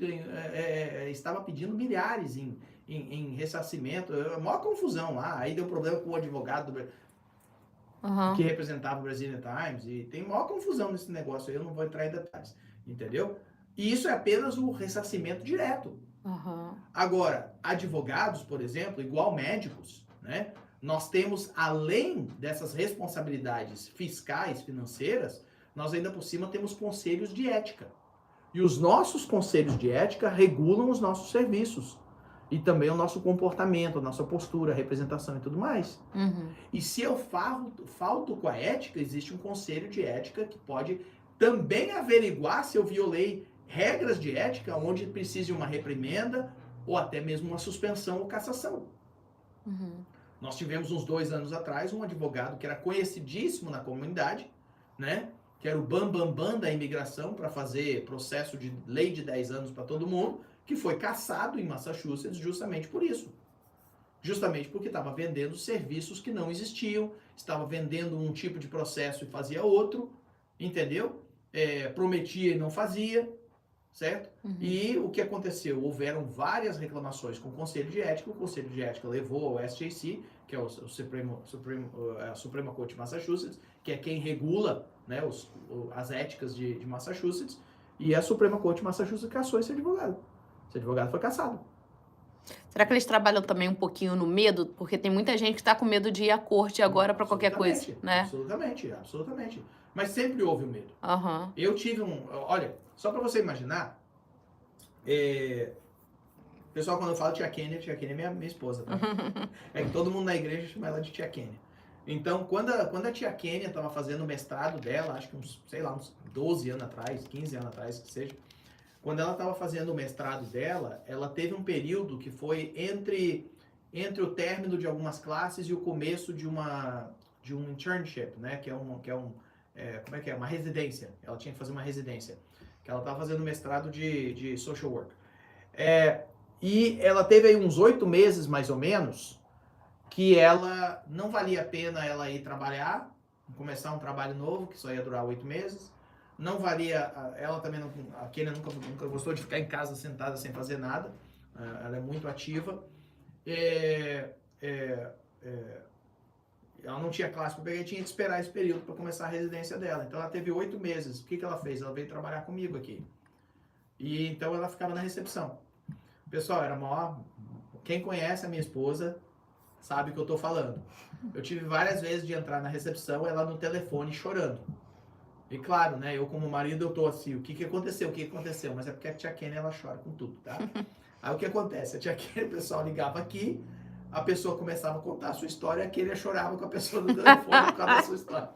estava pedindo milhares em ressarcimento. A maior confusão lá. Aí deu problema com o advogado que representava o Brazilian Times. E tem maior confusão nesse negócio aí, eu não vou entrar em detalhes. Entendeu? E isso é apenas o ressarcimento direto. Aham. Agora, advogados, por exemplo, igual médicos, né? Nós temos, além dessas responsabilidades fiscais, financeiras, nós ainda por cima temos conselhos de ética. E os nossos conselhos de ética regulam os nossos serviços. E também o nosso comportamento, a nossa postura, a representação e tudo mais. Uhum. E se eu falto com a ética, existe um conselho de ética que pode também averiguar se eu violei regras de ética, onde precise uma reprimenda ou até mesmo uma suspensão ou cassação. Uhum. Nós tivemos uns 2 anos atrás um advogado que era conhecidíssimo na comunidade, né? Que era o bambambam da imigração para fazer processo de lei de 10 anos para todo mundo, que foi cassado em Massachusetts justamente por isso. Justamente porque estava vendendo serviços que não existiam, estava vendendo um tipo de processo e fazia outro, entendeu? Prometia e não fazia, certo? Uhum. E o que aconteceu? Houveram várias reclamações com o Conselho de Ética, o Conselho de Ética levou ao SJC, que é a Suprema Corte de Massachusetts, que é quem regula, né, as éticas de Massachusetts, e a Suprema Corte de Massachusetts cassou esse advogado. Esse advogado foi cassado. Será que eles trabalham também um pouquinho no medo? Porque tem muita gente que está com medo de ir à corte agora para qualquer coisa, né? Absolutamente, absolutamente. Mas sempre houve o medo. Aham. Eu tive olha, só para você imaginar, pessoal, quando eu falo tia Kênia é minha esposa, tá? É que todo mundo na igreja chama ela de tia Kênia. Então, quando a tia Kênia estava fazendo o mestrado dela, acho que uns 12 anos atrás, 15 anos atrás, que seja, quando ela estava fazendo o mestrado dela, ela teve um período que foi entre o término de algumas classes e o começo de um internship, né? Uma residência. Ela tinha que fazer uma residência. Que ela estava fazendo mestrado de social work. E ela teve aí uns 8 meses, mais ou menos, que ela não valia a pena ela ir trabalhar, começar um trabalho novo, que só ia durar 8 meses. Não valia, ela também não, a Kênia nunca gostou de ficar em casa sentada sem fazer nada. Ela é muito ativa. Ela não tinha classe para pegar e tinha que esperar esse período para começar a residência dela. Então ela teve 8 meses. O que ela fez? Ela veio trabalhar comigo aqui. E então ela ficava na recepção. Pessoal, era maior. Quem conhece a minha esposa sabe o que eu tô falando. Eu tive várias vezes de entrar na recepção, ela no telefone chorando. E claro, né, eu como marido, eu tô assim, o que aconteceu? Mas é porque a tia Kênia, ela chora com tudo, tá? Aí o que acontece? A tia Kênia, o pessoal ligava aqui, a pessoa começava a contar a sua história e a Kênia chorava com a pessoa no telefone por causa da sua história.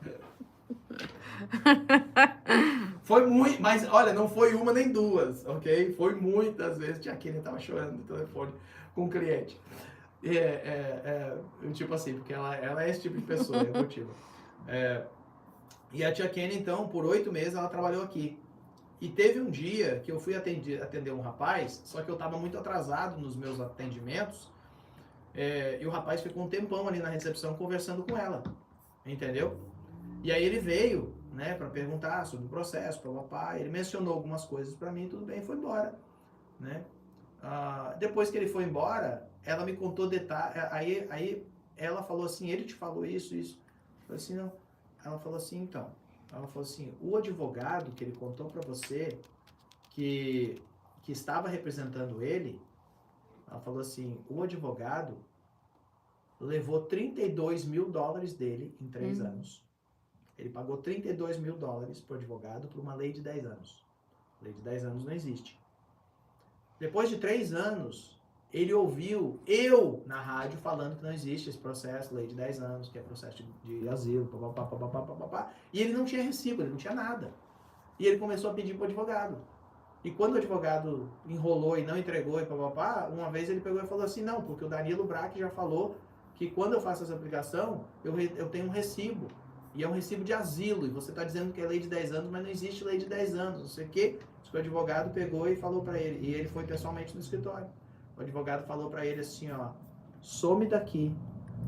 Foi muito, mas olha, não foi uma nem duas, ok? Foi muitas vezes que a Kênia tava chorando no telefone com o cliente. Tipo assim, porque ela é esse tipo de pessoa, é emotiva. E a tia Kênia, então, por 8 meses, ela trabalhou aqui. E teve um dia que eu fui atender um rapaz, só que eu estava muito atrasado nos meus atendimentos, e o rapaz ficou um tempão ali na recepção conversando com ela, entendeu? E aí ele veio, né, para perguntar sobre o processo, papá, ele mencionou algumas coisas para mim, tudo bem, foi embora, né? Depois que ele foi embora, ela me contou detalhes, aí ela falou assim, ele te falou isso? Eu falei assim, não. Ela falou assim, então, o advogado que ele contou para você, que estava representando ele, ela falou assim, o advogado levou $32 mil dele em 3 anos. Ele pagou $32 mil pro advogado por uma lei de 10 anos. Lei de 10 anos não existe. Depois de 3 anos, ele ouviu eu na rádio falando que não existe esse processo, lei de 10 anos, que é processo de asilo, papapá, e ele não tinha recibo, ele não tinha nada. E ele começou a pedir para o advogado. E quando o advogado enrolou e não entregou, e papapá, uma vez ele pegou e falou assim, não, porque o Danilo Braque já falou que quando eu faço essa aplicação, eu tenho um recibo. E é um recibo de asilo, e você está dizendo que é lei de 10 anos, mas não existe lei de 10 anos, não sei o quê. O advogado pegou e falou para ele, e ele foi pessoalmente no escritório. O advogado falou para ele assim, ó, some daqui,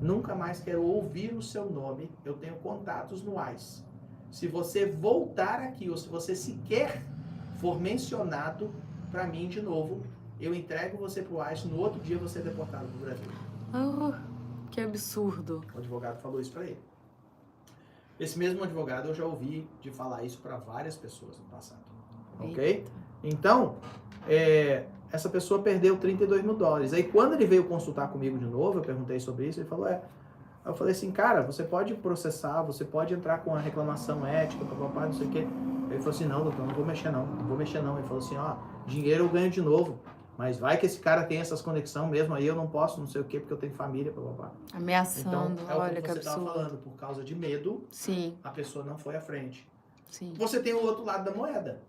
nunca mais quero ouvir o seu nome, eu tenho contatos no ICE. Se você voltar aqui, ou se você sequer for mencionado para mim de novo, eu entrego você pro ICE, no outro dia você é deportado pro Brasil. Que absurdo. O advogado falou isso para ele. Esse mesmo advogado eu já ouvi de falar isso para várias pessoas no passado. Ok? Então, essa pessoa perdeu $32 mil. Aí quando ele veio consultar comigo de novo, eu perguntei sobre isso, ele falou, eu falei assim, cara, você pode processar, você pode entrar com a reclamação ética, papapá, não sei o quê. Ele falou assim, não, doutor, não vou mexer não. Ele falou assim, ó, dinheiro eu ganho de novo, mas vai que esse cara tem essas conexões mesmo, aí eu não posso, não sei o quê, porque eu tenho família, papapá. Ameaçando, Então, olha o que que você estava absurdo. falando, por causa de medo, Sim, a pessoa não foi à frente. sim. Você tem o outro lado da moeda.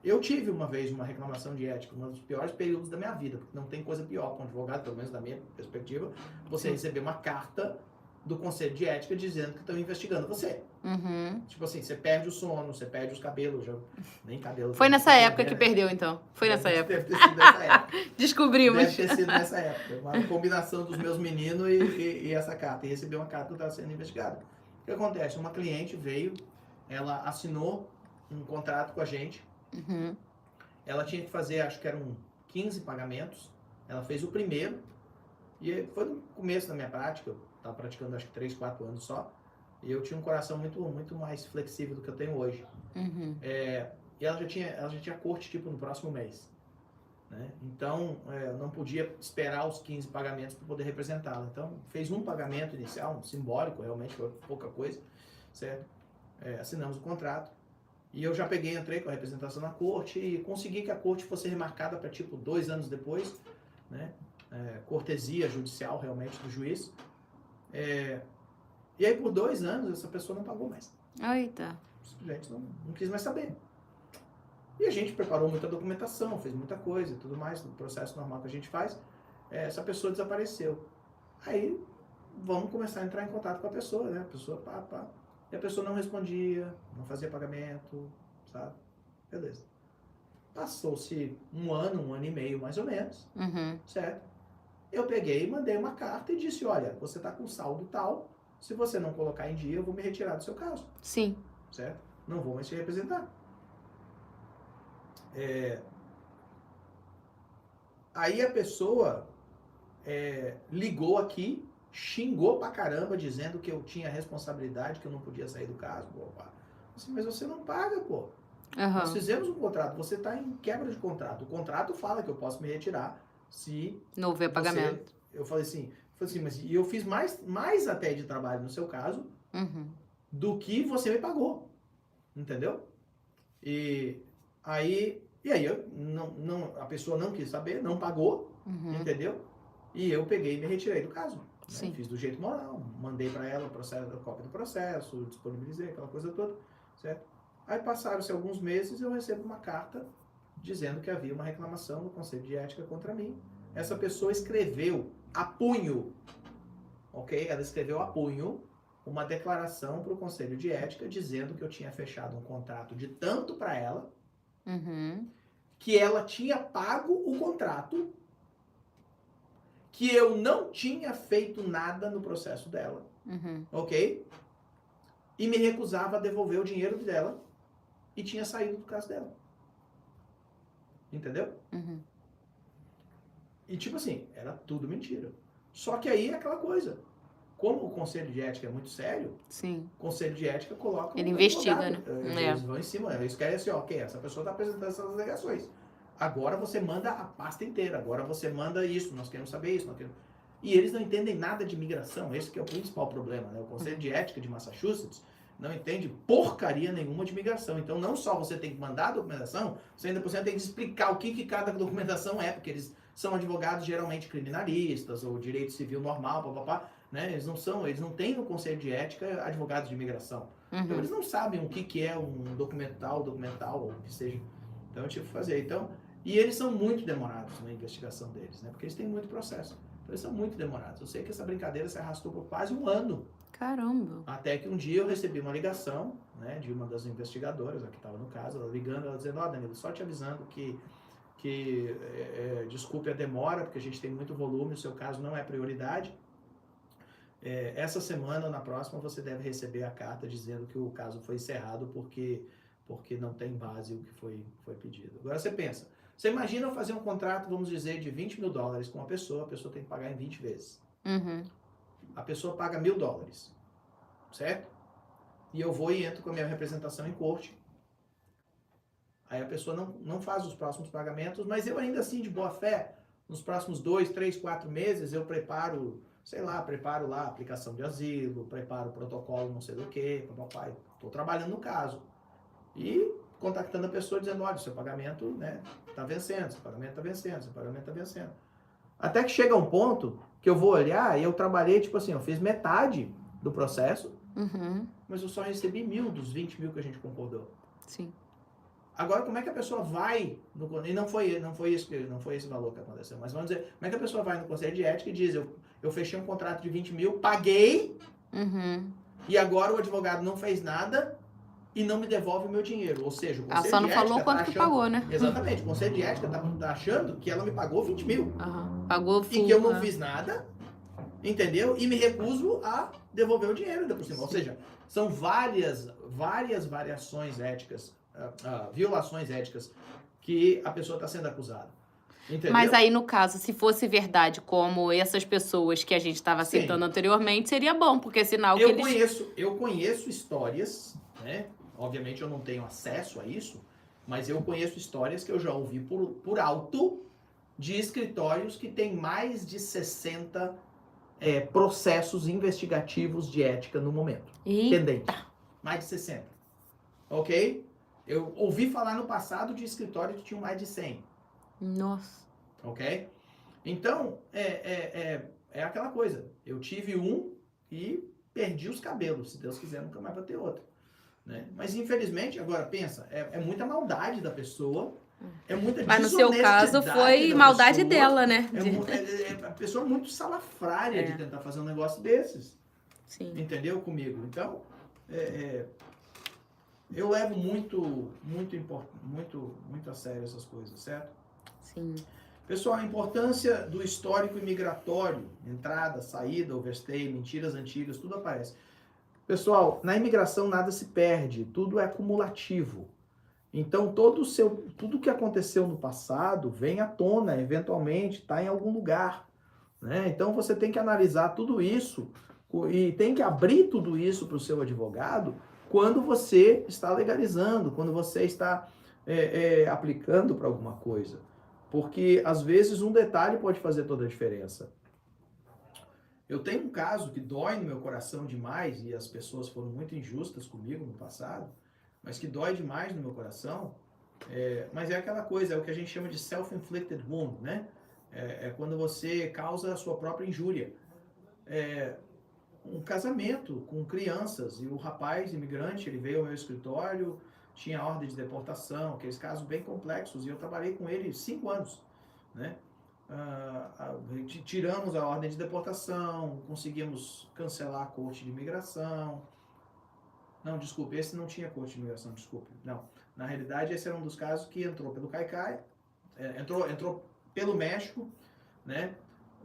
Eu tive uma vez uma reclamação de ética, um dos piores períodos da minha vida, porque não tem coisa pior para um advogado, pelo menos da minha perspectiva, você receber uma carta do Conselho de Ética dizendo que estão investigando você. Uhum. Tipo assim, você perde o sono, você perde os cabelos, nem cabelo. Foi nessa época que perdeu, então. Foi nessa época. Deve ter sido nessa época. Descobrimos. Deve ter sido nessa época. Uma combinação dos meus meninos e essa carta. E recebi uma carta que estava sendo investigada. O que acontece? Uma cliente veio, ela assinou um contrato com a gente. Uhum. Ela tinha que fazer, acho que eram 15 pagamentos. Ela fez o primeiro. E foi no começo da minha prática. Eu estava praticando acho que 3, 4 anos só. E eu tinha um coração muito mais flexível do que eu tenho hoje. Uhum. E ela já tinha corte tipo no próximo mês. Né? Então, eu não podia esperar os 15 pagamentos para poder representá-la. Então, fez um pagamento inicial, um simbólico, realmente foi pouca coisa, certo? Assinamos o contrato. E eu já entrei com a representação na corte e consegui que a corte fosse remarcada para tipo 2 anos depois, né? Cortesia judicial realmente do juiz. E aí por 2 anos essa pessoa não pagou mais. Eita. Simplesmente não quis mais saber. E a gente preparou muita documentação, fez muita coisa e tudo mais, no processo normal que a gente faz. Essa pessoa desapareceu. Aí vamos começar a entrar em contato com a pessoa, né? A pessoa pá. E a pessoa não respondia, não fazia pagamento, sabe? Beleza. Passou-se um ano e meio mais ou menos, certo? Eu peguei e mandei uma carta e disse, olha, você está com saldo tal, se você não colocar em dia, eu vou me retirar do seu caso. Sim. Certo? Não vou mais te representar. Aí a pessoa ligou aqui, xingou pra caramba, dizendo que eu tinha responsabilidade, que eu não podia sair do caso. Assim, mas você não paga, pô. Nós fizemos um contrato, você está em quebra de contrato. O contrato fala que eu posso me retirar se não houver pagamento. Eu falei assim, mas e eu fiz mais até de trabalho no seu caso do que você me pagou. Entendeu? E aí a pessoa não quis saber, não pagou, entendeu? E eu peguei e me retirei do caso. Né? Fiz do jeito moral, mandei para ela a cópia do processo, disponibilizei aquela coisa toda, certo? Aí passaram-se alguns meses e eu recebo uma carta dizendo que havia uma reclamação no Conselho de Ética contra mim. Essa pessoa escreveu a punho, ok? Ela escreveu a punho uma declaração para o Conselho de Ética dizendo que eu tinha fechado um contrato de tanto para ela, que ela tinha pago o contrato, que eu não tinha feito nada no processo dela, ok? E me recusava a devolver o dinheiro dela e tinha saído do caso dela. Entendeu? E tipo assim, era tudo mentira. Só que aí é aquela coisa. Como o Conselho de Ética é muito sério, o Conselho de Ética coloca ele investiga, né? Eles vão em cima, eles querem assim, ok, essa pessoa está apresentando essas alegações. Agora você manda a pasta inteira, agora você manda isso, nós queremos saber isso, nós queremos... E eles não entendem nada de imigração, esse que é o principal problema, né? O Conselho de Ética de Massachusetts não entende porcaria nenhuma de imigração. Então não só você tem que mandar a documentação, você ainda por cima tem que explicar o que cada documentação é, porque eles são advogados geralmente criminalistas ou direito civil normal, papapá. Né? Eles não têm no Conselho de Ética advogados de imigração. Então eles não sabem o que é um documental, ou o que seja. Então eu tive que fazer. E eles são muito demorados na investigação deles, né? Porque eles têm muito processo. Então eles são muito demorados. Eu sei que essa brincadeira se arrastou por quase um ano. Caramba! Até que um dia eu recebi uma ligação, né, de uma das investigadoras, a que estava no caso, ela ligando, ela dizendo, Danilo, só te avisando que desculpe a demora, porque a gente tem muito volume, o seu caso não é prioridade. Essa semana ou na próxima você deve receber a carta dizendo que o caso foi encerrado porque não tem base o que foi pedido. Agora você imagina eu fazer um contrato, vamos dizer, de $20 mil com uma pessoa, a pessoa tem que pagar em 20 vezes. A pessoa paga $1.000, certo? E eu vou e entro com a minha representação em corte. Aí a pessoa não faz os próximos pagamentos, mas eu ainda assim, de boa fé, nos próximos 2, 3, 4 meses, eu preparo, sei lá, preparo lá a aplicação de asilo, preparo o protocolo não sei do que, papai, estou trabalhando no caso. E contactando a pessoa dizendo, olha, seu pagamento, né, tá vencendo, seu pagamento tá vencendo, seu pagamento tá vencendo. Até que chega um ponto que eu vou olhar e eu trabalhei, tipo assim, eu fiz metade do processo, mas eu só recebi 1.000 dos 20 mil que a gente concordou. Sim. Agora, como é que a pessoa vai e não foi esse valor que aconteceu, mas vamos dizer, como é que a pessoa vai no conselho de ética e diz, eu fechei um contrato de 20 mil, paguei, e agora o advogado não fez nada e não me devolve o meu dinheiro. Ou seja, o conselho Ela só não de ética falou quanto que pagou, né? Exatamente, o conselho de ética tá achando que ela me pagou 20 mil. Pagou full, e que eu não fiz nada, entendeu? E me recuso a devolver o dinheiro ainda por cima. Ou seja, são várias variações éticas, violações éticas que a pessoa está sendo acusada. Entendeu? Mas aí, no caso, se fosse verdade, como essas pessoas que a gente estava citando anteriormente, seria bom, porque é sinal que eu conheço histórias, né? Obviamente eu não tenho acesso a isso, mas eu conheço histórias que eu já ouvi por alto de escritórios que têm mais de 60 processos investigativos de ética no momento. Pendente. Mais de 60. Ok? Eu ouvi falar no passado de escritórios que tinham mais de 100. Nossa. Ok? Então, é aquela coisa. Eu tive um e perdi os cabelos. Se Deus quiser, nunca mais vai ter outro. Né? Mas, infelizmente, agora, pensa, é muita maldade da pessoa. É muita Mas no seu caso foi maldade dela, né? A pessoa muito salafrária de tentar fazer um negócio desses. Sim. Entendeu comigo? Então, eu levo muito a sério essas coisas, certo? Sim. Pessoal, a importância do histórico imigratório, entrada, saída, overstay, mentiras antigas, tudo aparece. Pessoal, na imigração nada se perde, tudo é acumulativo. Então, tudo que aconteceu no passado vem à tona, eventualmente, está em algum lugar. Né? Então, você tem que analisar tudo isso e tem que abrir tudo isso para o seu advogado quando você está legalizando, quando você está aplicando para alguma coisa. Porque, às vezes, um detalhe pode fazer toda a diferença. Eu tenho um caso que dói no meu coração demais, e as pessoas foram muito injustas comigo no passado, mas que dói demais no meu coração, mas é aquela coisa, é o que a gente chama de self-inflicted wound, né? É quando você causa a sua própria injúria. Um casamento com crianças, e o rapaz imigrante, ele veio ao meu escritório, tinha ordem de deportação, aqueles casos bem complexos, e eu trabalhei com ele 5 anos, né? Tiramos a ordem de deportação, conseguimos cancelar a corte de imigração. Não, desculpe, esse não tinha corte de imigração, desculpe. Não, na realidade esse era um dos casos que entrou pelo CAICAI, entrou pelo México, né?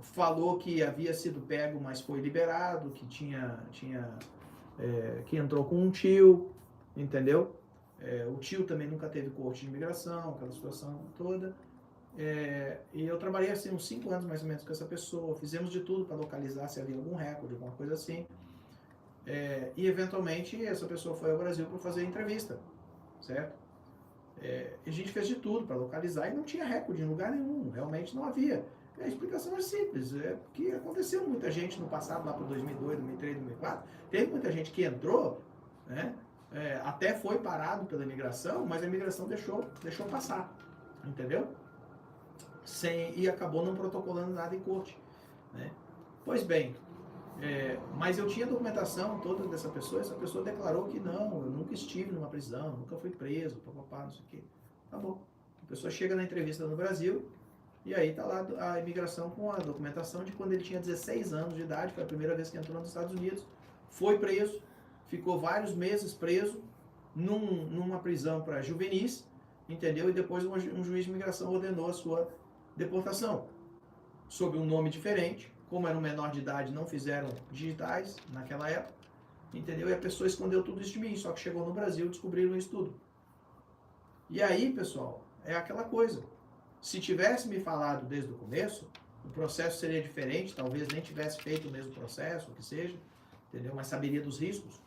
Falou que havia sido pego, mas foi liberado, que que entrou com um tio, entendeu? O tio também nunca teve corte de imigração, aquela situação toda. E eu trabalhei assim uns 5 anos mais ou menos com essa pessoa, fizemos de tudo para localizar se havia algum recorde, alguma coisa assim. E eventualmente essa pessoa foi ao Brasil para fazer entrevista, certo? E a gente fez de tudo para localizar e não tinha recorde em lugar nenhum, realmente não havia. A explicação é simples, porque aconteceu muita gente no passado, lá para 2002, 2003, 2004, teve muita gente que entrou, né? Até foi parado pela imigração, mas a imigração deixou passar, entendeu? E acabou não protocolando nada em corte, né? Pois bem, mas eu tinha documentação toda dessa pessoa, essa pessoa declarou que não, eu nunca estive numa prisão, nunca fui preso, papapá, não sei o quê. Tá bom. A pessoa chega na entrevista no Brasil, e aí tá lá a imigração com a documentação de quando ele tinha 16 anos de idade, foi a primeira vez que entrou nos Estados Unidos, foi preso, ficou vários meses preso, numa prisão para juvenis, entendeu? E depois um juiz de imigração ordenou a sua deportação, sob um nome diferente. Como era um menor de idade, não fizeram digitais naquela época, entendeu? E a pessoa escondeu tudo isso de mim, só que chegou no Brasil e descobriram isso tudo. E aí, pessoal, é aquela coisa. Se tivesse me falado desde o começo, o processo seria diferente, talvez nem tivesse feito o mesmo processo, o que seja, entendeu? Mas saberia dos riscos.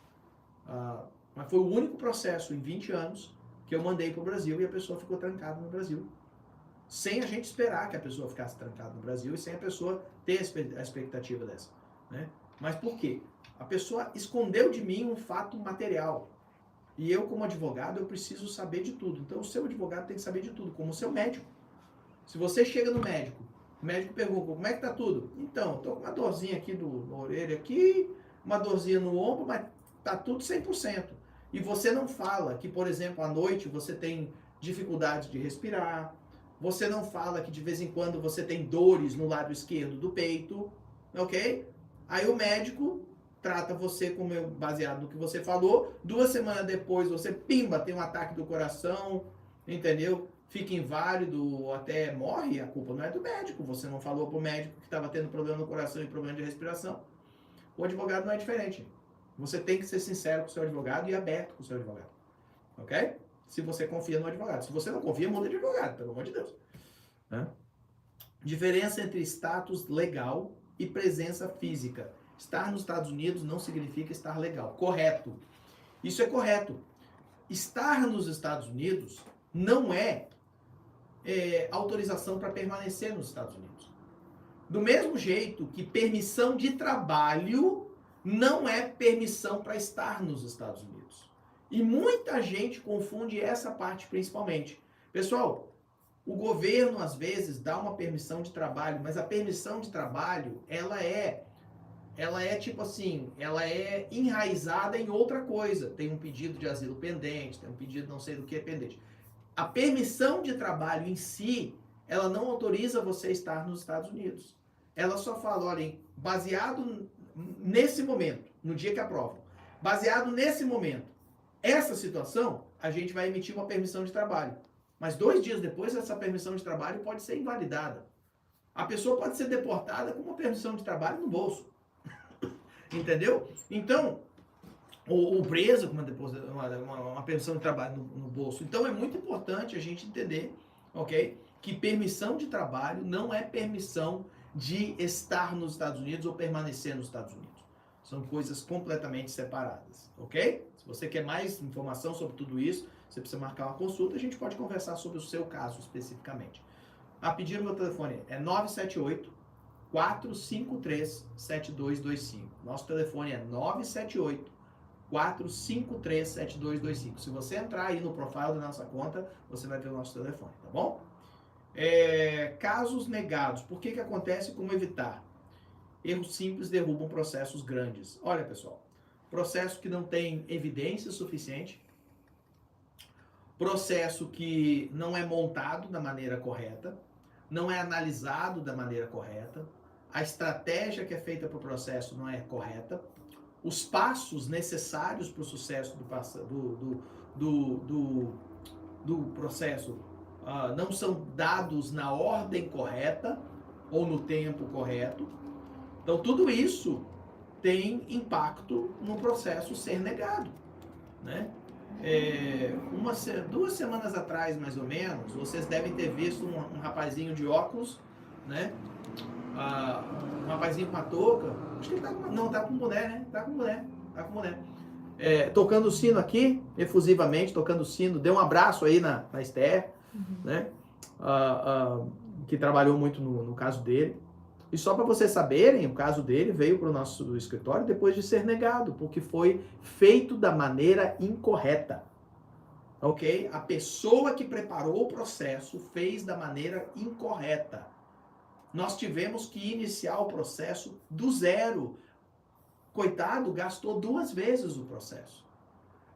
Mas foi o único processo em 20 anos que eu mandei para o Brasil e a pessoa ficou trancada no Brasil. Sem a gente esperar que a pessoa ficasse trancada no Brasil e sem a pessoa ter a expectativa dessa. Né? Mas por quê? A pessoa escondeu de mim um fato material. E eu, como advogado, eu preciso saber de tudo. Então, o seu advogado tem que saber de tudo, como o seu médico. Se você chega no médico, o médico pergunta, como é que tá tudo? Então, tô com uma dorzinha aqui na orelha aqui, uma dorzinha no ombro, mas tá tudo 100%. E você não fala que, por exemplo, à noite você tem dificuldade de respirar, você não fala que de vez em quando você tem dores no lado esquerdo do peito, ok? Aí o médico trata você como baseado no que você falou, 2 semanas depois você, pimba, tem um ataque do coração, entendeu? Fica inválido ou até morre, a culpa não é do médico, você não falou pro médico que estava tendo problema no coração e problema de respiração. O advogado não é diferente. Você tem que ser sincero com o seu advogado e aberto com o seu advogado, ok? Se você confia no advogado. Se você não confia, muda de advogado, pelo amor de Deus. Né? Diferença entre status legal e presença física. Estar nos Estados Unidos não significa estar legal. Correto. Isso é correto. Estar nos Estados Unidos não é autorização para permanecer nos Estados Unidos. Do mesmo jeito que permissão de trabalho não é permissão para estar nos Estados Unidos. E muita gente confunde essa parte principalmente. Pessoal, o governo às vezes dá uma permissão de trabalho, mas a permissão de trabalho, ela é tipo assim, ela é enraizada em outra coisa. Tem um pedido de asilo pendente, tem um pedido não sei do que pendente. A permissão de trabalho em si, ela não autoriza você estar nos Estados Unidos. Ela só fala, olha, baseado nesse momento, no dia que aprovam, baseado nesse momento, essa situação, a gente vai emitir uma permissão de trabalho. Mas 2 dias depois, essa permissão de trabalho pode ser invalidada. A pessoa pode ser deportada com uma permissão de trabalho no bolso. Entendeu? Então, ou preso com uma permissão de trabalho no bolso. Então, é muito importante a gente entender, ok? Que permissão de trabalho não é permissão de estar nos Estados Unidos ou permanecer nos Estados Unidos. São coisas completamente separadas, ok? Se você quer mais informação sobre tudo isso, você precisa marcar uma consulta, a gente pode conversar sobre o seu caso especificamente. A pedir o meu telefone é 978-453-7225. Nosso telefone é 978-453-7225. Se você entrar aí no profile da nossa conta, você vai ver o nosso telefone, tá bom? Casos negados. Por que acontece e como evitar? Erros simples derrubam processos grandes. Olha, pessoal, processo que não tem evidência suficiente, processo que não é montado da maneira correta, não é analisado da maneira correta, a estratégia que é feita para o processo não é correta, os passos necessários para o sucesso do processo não são dados na ordem correta ou no tempo correto. Então, tudo isso tem impacto no processo ser negado, né? 2 semanas atrás, mais ou menos, vocês devem ter visto um rapazinho de óculos, né? Um rapazinho com uma touca, acho que ele tá com boné, né? Tá com boné. Tocando o sino aqui, efusivamente, tocando o sino, deu um abraço aí na Esther, né? Que trabalhou muito no caso dele. E só para vocês saberem, o caso dele veio para o nosso escritório depois de ser negado, porque foi feito da maneira incorreta. Ok? A pessoa que preparou o processo fez da maneira incorreta. Nós tivemos que iniciar o processo do zero. Coitado, gastou 2 vezes o processo.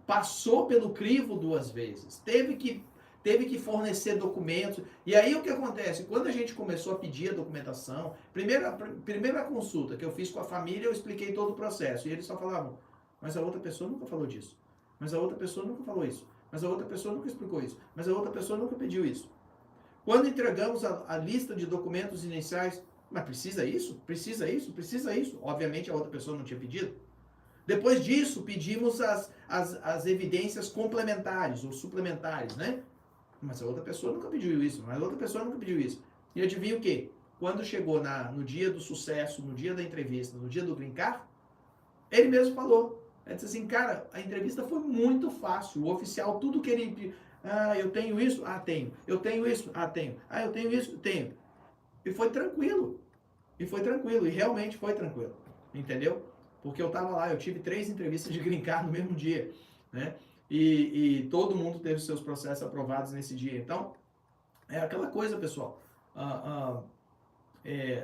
Passou pelo crivo 2 vezes. Teve que fornecer documentos. E aí o que acontece? Quando a gente começou a pedir a documentação, primeira consulta que eu fiz com a família, eu expliquei todo o processo. E eles só falavam, mas a outra pessoa nunca falou disso. Mas a outra pessoa nunca falou isso. Mas a outra pessoa nunca explicou isso. Mas a outra pessoa nunca pediu isso. Quando entregamos a lista de documentos iniciais, mas precisa isso? Precisa isso? Precisa isso? Obviamente a outra pessoa não tinha pedido. Depois disso, pedimos as evidências complementares ou suplementares, né? Mas a outra pessoa nunca pediu isso, mas a outra pessoa nunca pediu isso. E adivinha o quê? Quando chegou no dia do sucesso, no dia da entrevista, no dia do green card, ele mesmo falou. Ele disse assim, cara, a entrevista foi muito fácil. O oficial, tudo que ele Ah, eu tenho isso? Ah, tenho. Eu tenho isso? Ah, tenho. Ah, eu tenho isso? Tenho. E foi tranquilo. E foi tranquilo. E realmente foi tranquilo. Entendeu? Porque eu tava lá, eu tive 3 entrevistas de green card no mesmo dia, né? E todo mundo teve seus processos aprovados nesse dia. Então, é aquela coisa, pessoal.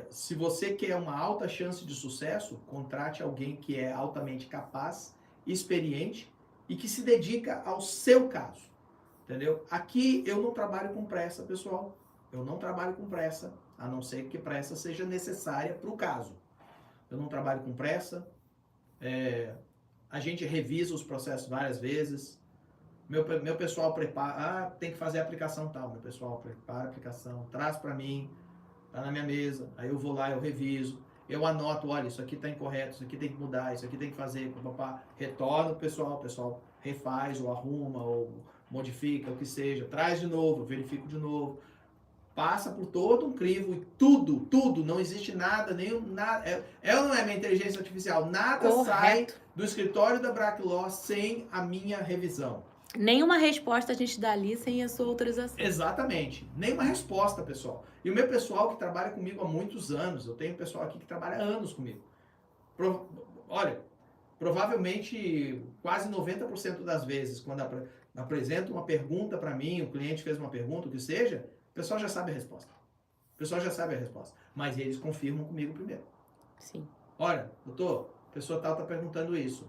Se você quer uma alta chance de sucesso, contrate alguém que é altamente capaz, experiente e que se dedica ao seu caso. Entendeu? Aqui eu não trabalho com pressa, pessoal. Eu não trabalho com pressa, a não ser que pressa seja necessária para o caso. Eu não trabalho com pressa. A gente revisa os processos várias vezes. Meu pessoal prepara, tem que fazer a aplicação tal. Meu pessoal prepara a aplicação, traz para mim, tá na minha mesa. Aí eu vou lá, eu reviso. Eu anoto, olha, isso aqui está incorreto, isso aqui tem que mudar, isso aqui tem que fazer, papapá. Retorno o pessoal refaz ou arruma ou modifica, o que seja, traz de novo, verifico de novo. Passa por todo um crivo e tudo, não existe nada, nada. Ela não é minha inteligência artificial, nada Correto. sai do escritório da Braclaw sem a minha revisão. Nenhuma resposta a gente dá ali sem a sua autorização. Exatamente. Nenhuma resposta, pessoal. E o meu pessoal que trabalha comigo há muitos anos, eu tenho pessoal aqui que trabalha há anos comigo. Olha, provavelmente quase 90% das vezes, quando apresento uma pergunta para mim, o cliente fez uma pergunta, o que seja, o pessoal já sabe a resposta. O pessoal já sabe a resposta. Mas eles confirmam comigo primeiro. Sim. Olha, doutor, a pessoa tal está perguntando isso.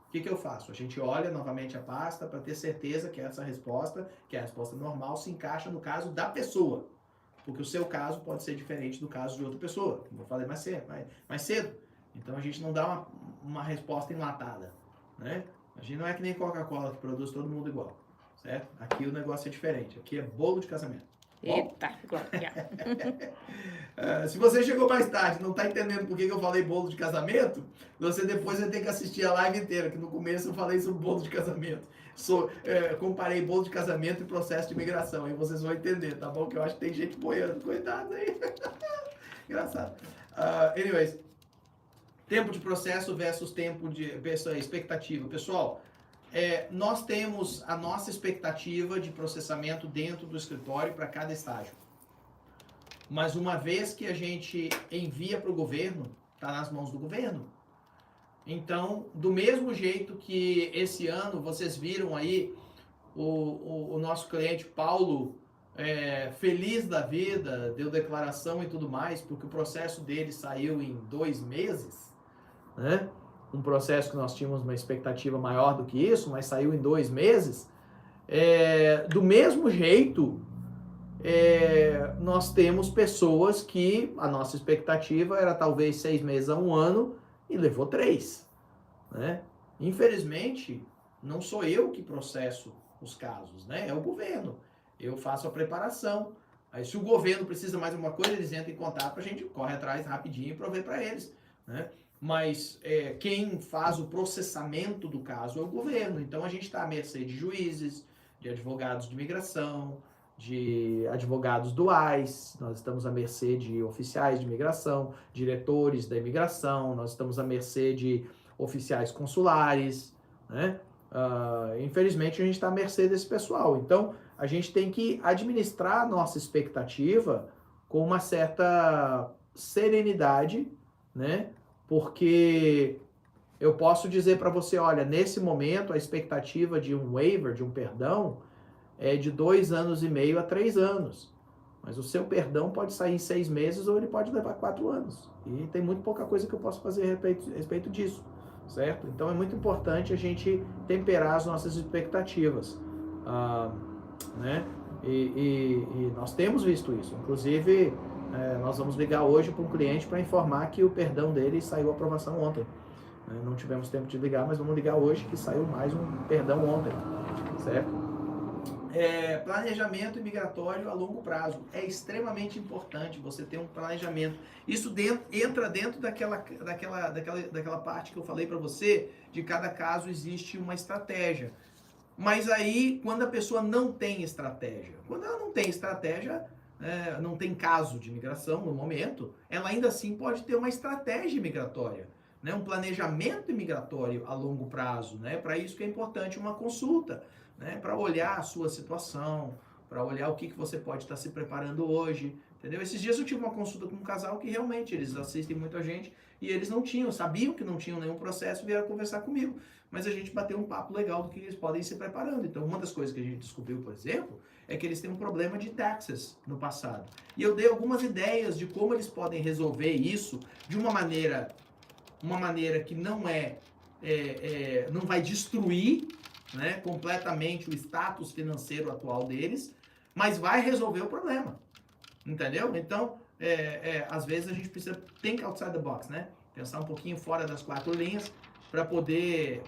O que eu faço? A gente olha novamente a pasta para ter certeza que essa resposta, que é a resposta normal, se encaixa no caso da pessoa. Porque o seu caso pode ser diferente do caso de outra pessoa. Como eu falei mais cedo. Então a gente não dá uma resposta enlatada, né? A gente não é que nem Coca-Cola que produz todo mundo igual, certo? Aqui o negócio é diferente. Aqui é bolo de casamento. Eita, glória. Se você chegou mais tarde e não está entendendo por que eu falei bolo de casamento, você depois vai ter que assistir a live inteira, que no começo eu falei sobre bolo de casamento. Comparei bolo de casamento e processo de imigração, aí vocês vão entender, tá bom? Que eu acho que tem gente boiando, coitado aí. Engraçado. Anyways, tempo de processo versus tempo de expectativa. Pessoal, nós temos a nossa expectativa de processamento dentro do escritório para cada estágio. Mas uma vez que a gente envia para o governo, está nas mãos do governo. Então, do mesmo jeito que esse ano vocês viram aí o nosso cliente Paulo feliz da vida, deu declaração e tudo mais, porque o processo dele saiu em 2 meses, né? Um processo que nós tínhamos uma expectativa maior do que isso, mas saiu em 2 meses. Do mesmo jeito, nós temos pessoas que a nossa expectativa era talvez 6 meses a 1 ano e levou 3, né? Infelizmente, não sou eu que processo os casos, né? É o governo. Eu faço a preparação. Aí se o governo precisa mais alguma coisa, eles entram em contato, a gente corre atrás rapidinho e provê para eles, né? Mas quem faz o processamento do caso é o governo. Então a gente está à mercê de juízes, de advogados de imigração, de advogados duais, nós estamos à mercê de oficiais de imigração, diretores da imigração, nós estamos à mercê de oficiais consulares, né? Infelizmente a gente está à mercê desse pessoal. Então a gente tem que administrar a nossa expectativa com uma certa serenidade, né? Porque eu posso dizer para você, olha, nesse momento a expectativa de um waiver, de um perdão, é de 2 anos e meio a 3 anos. Mas o seu perdão pode sair em 6 meses ou ele pode levar 4 anos. E tem muito pouca coisa que eu posso fazer a respeito disso, certo? Então é muito importante a gente temperar as nossas expectativas, né? E nós temos visto isso. Inclusive, nós vamos ligar hoje para um cliente para informar que o perdão dele saiu a aprovação ontem. Não tivemos tempo de ligar, mas vamos ligar hoje que saiu mais um perdão ontem, certo? Planejamento imigratório a longo prazo. É extremamente importante você ter um planejamento. Isso entra dentro daquela parte que eu falei para você, de cada caso existe uma estratégia. Mas aí, quando a pessoa não tem estratégia, quando ela não tem estratégia, não tem caso de imigração no momento, ela ainda assim pode ter uma estratégia imigratória, né? Um planejamento imigratório a longo prazo, né? Para isso que é importante uma consulta. né? Para olhar a sua situação, para olhar o que você pode estar se preparando hoje, entendeu? Esses dias eu tive uma consulta com um casal que realmente eles assistem muita gente e eles não tinham, sabiam que não tinham nenhum processo, vieram conversar comigo. Mas a gente bateu um papo legal do que eles podem ir se preparando. Então, uma das coisas que a gente descobriu, por exemplo, é que eles têm um problema de taxas no passado. E eu dei algumas ideias de como eles podem resolver isso de uma maneira que não não vai destruir, né, completamente o status financeiro atual deles, mas vai resolver o problema. Entendeu? Então, às vezes a gente precisa think outside the box, né? Pensar um pouquinho fora das quatro linhas para poder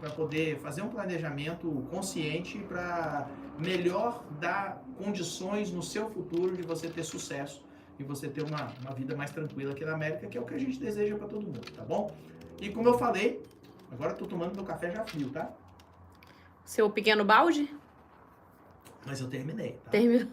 fazer um planejamento consciente para melhor dar condições no seu futuro de você ter sucesso e você ter uma vida mais tranquila aqui na América, que é o que a gente deseja para todo mundo, tá bom? E como eu falei, agora eu tô tomando meu café já frio, tá? Seu pequeno balde? Mas eu terminei, tá? Terminou.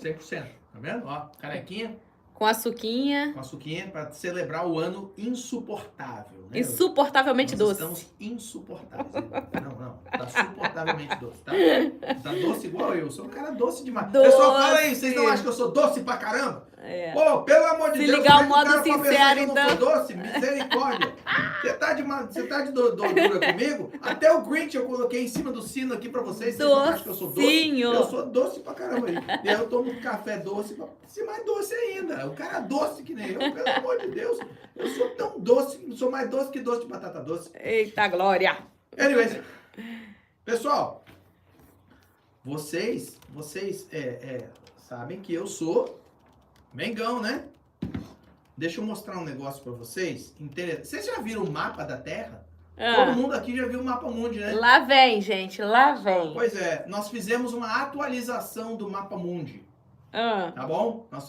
100%. Tá vendo? Ó, canequinha. Com açuquinha. Com açuquinha para celebrar o ano insuportável, né? Insuportavelmente Nós doce. estamos insuportáveis. Não. Tá suportavelmente doce, tá? Tá doce igual eu. Sou um cara doce demais. Doce. Pessoal, fala aí. Vocês não acham que eu sou doce pra caramba? É. Pô, pelo amor de Se Deus. ligar como o é que modo o cara pode pensar sincero, que eu não então. sou doce? Misericórdia. Você tá de doidura comigo? Até o Grinch eu coloquei em cima do sino aqui pra vocês. Vocês não acham que eu sou doce? Docinho. Eu sou doce pra caramba. E aí eu tomo um café doce pra ser mais doce ainda. O cara doce que nem eu, pelo amor de Deus. Eu sou tão doce, sou mais doce que doce de batata doce. Eita glória. Anyways, pessoal, vocês sabem que eu sou Mengão, né? Deixa eu mostrar um negócio pra vocês. Vocês já viram o mapa da Terra? Todo mundo aqui já viu o mapa mundi, né? Lá vem, gente, lá vem. Pois é, nós fizemos uma atualização do mapa mundi, tá bom? Nós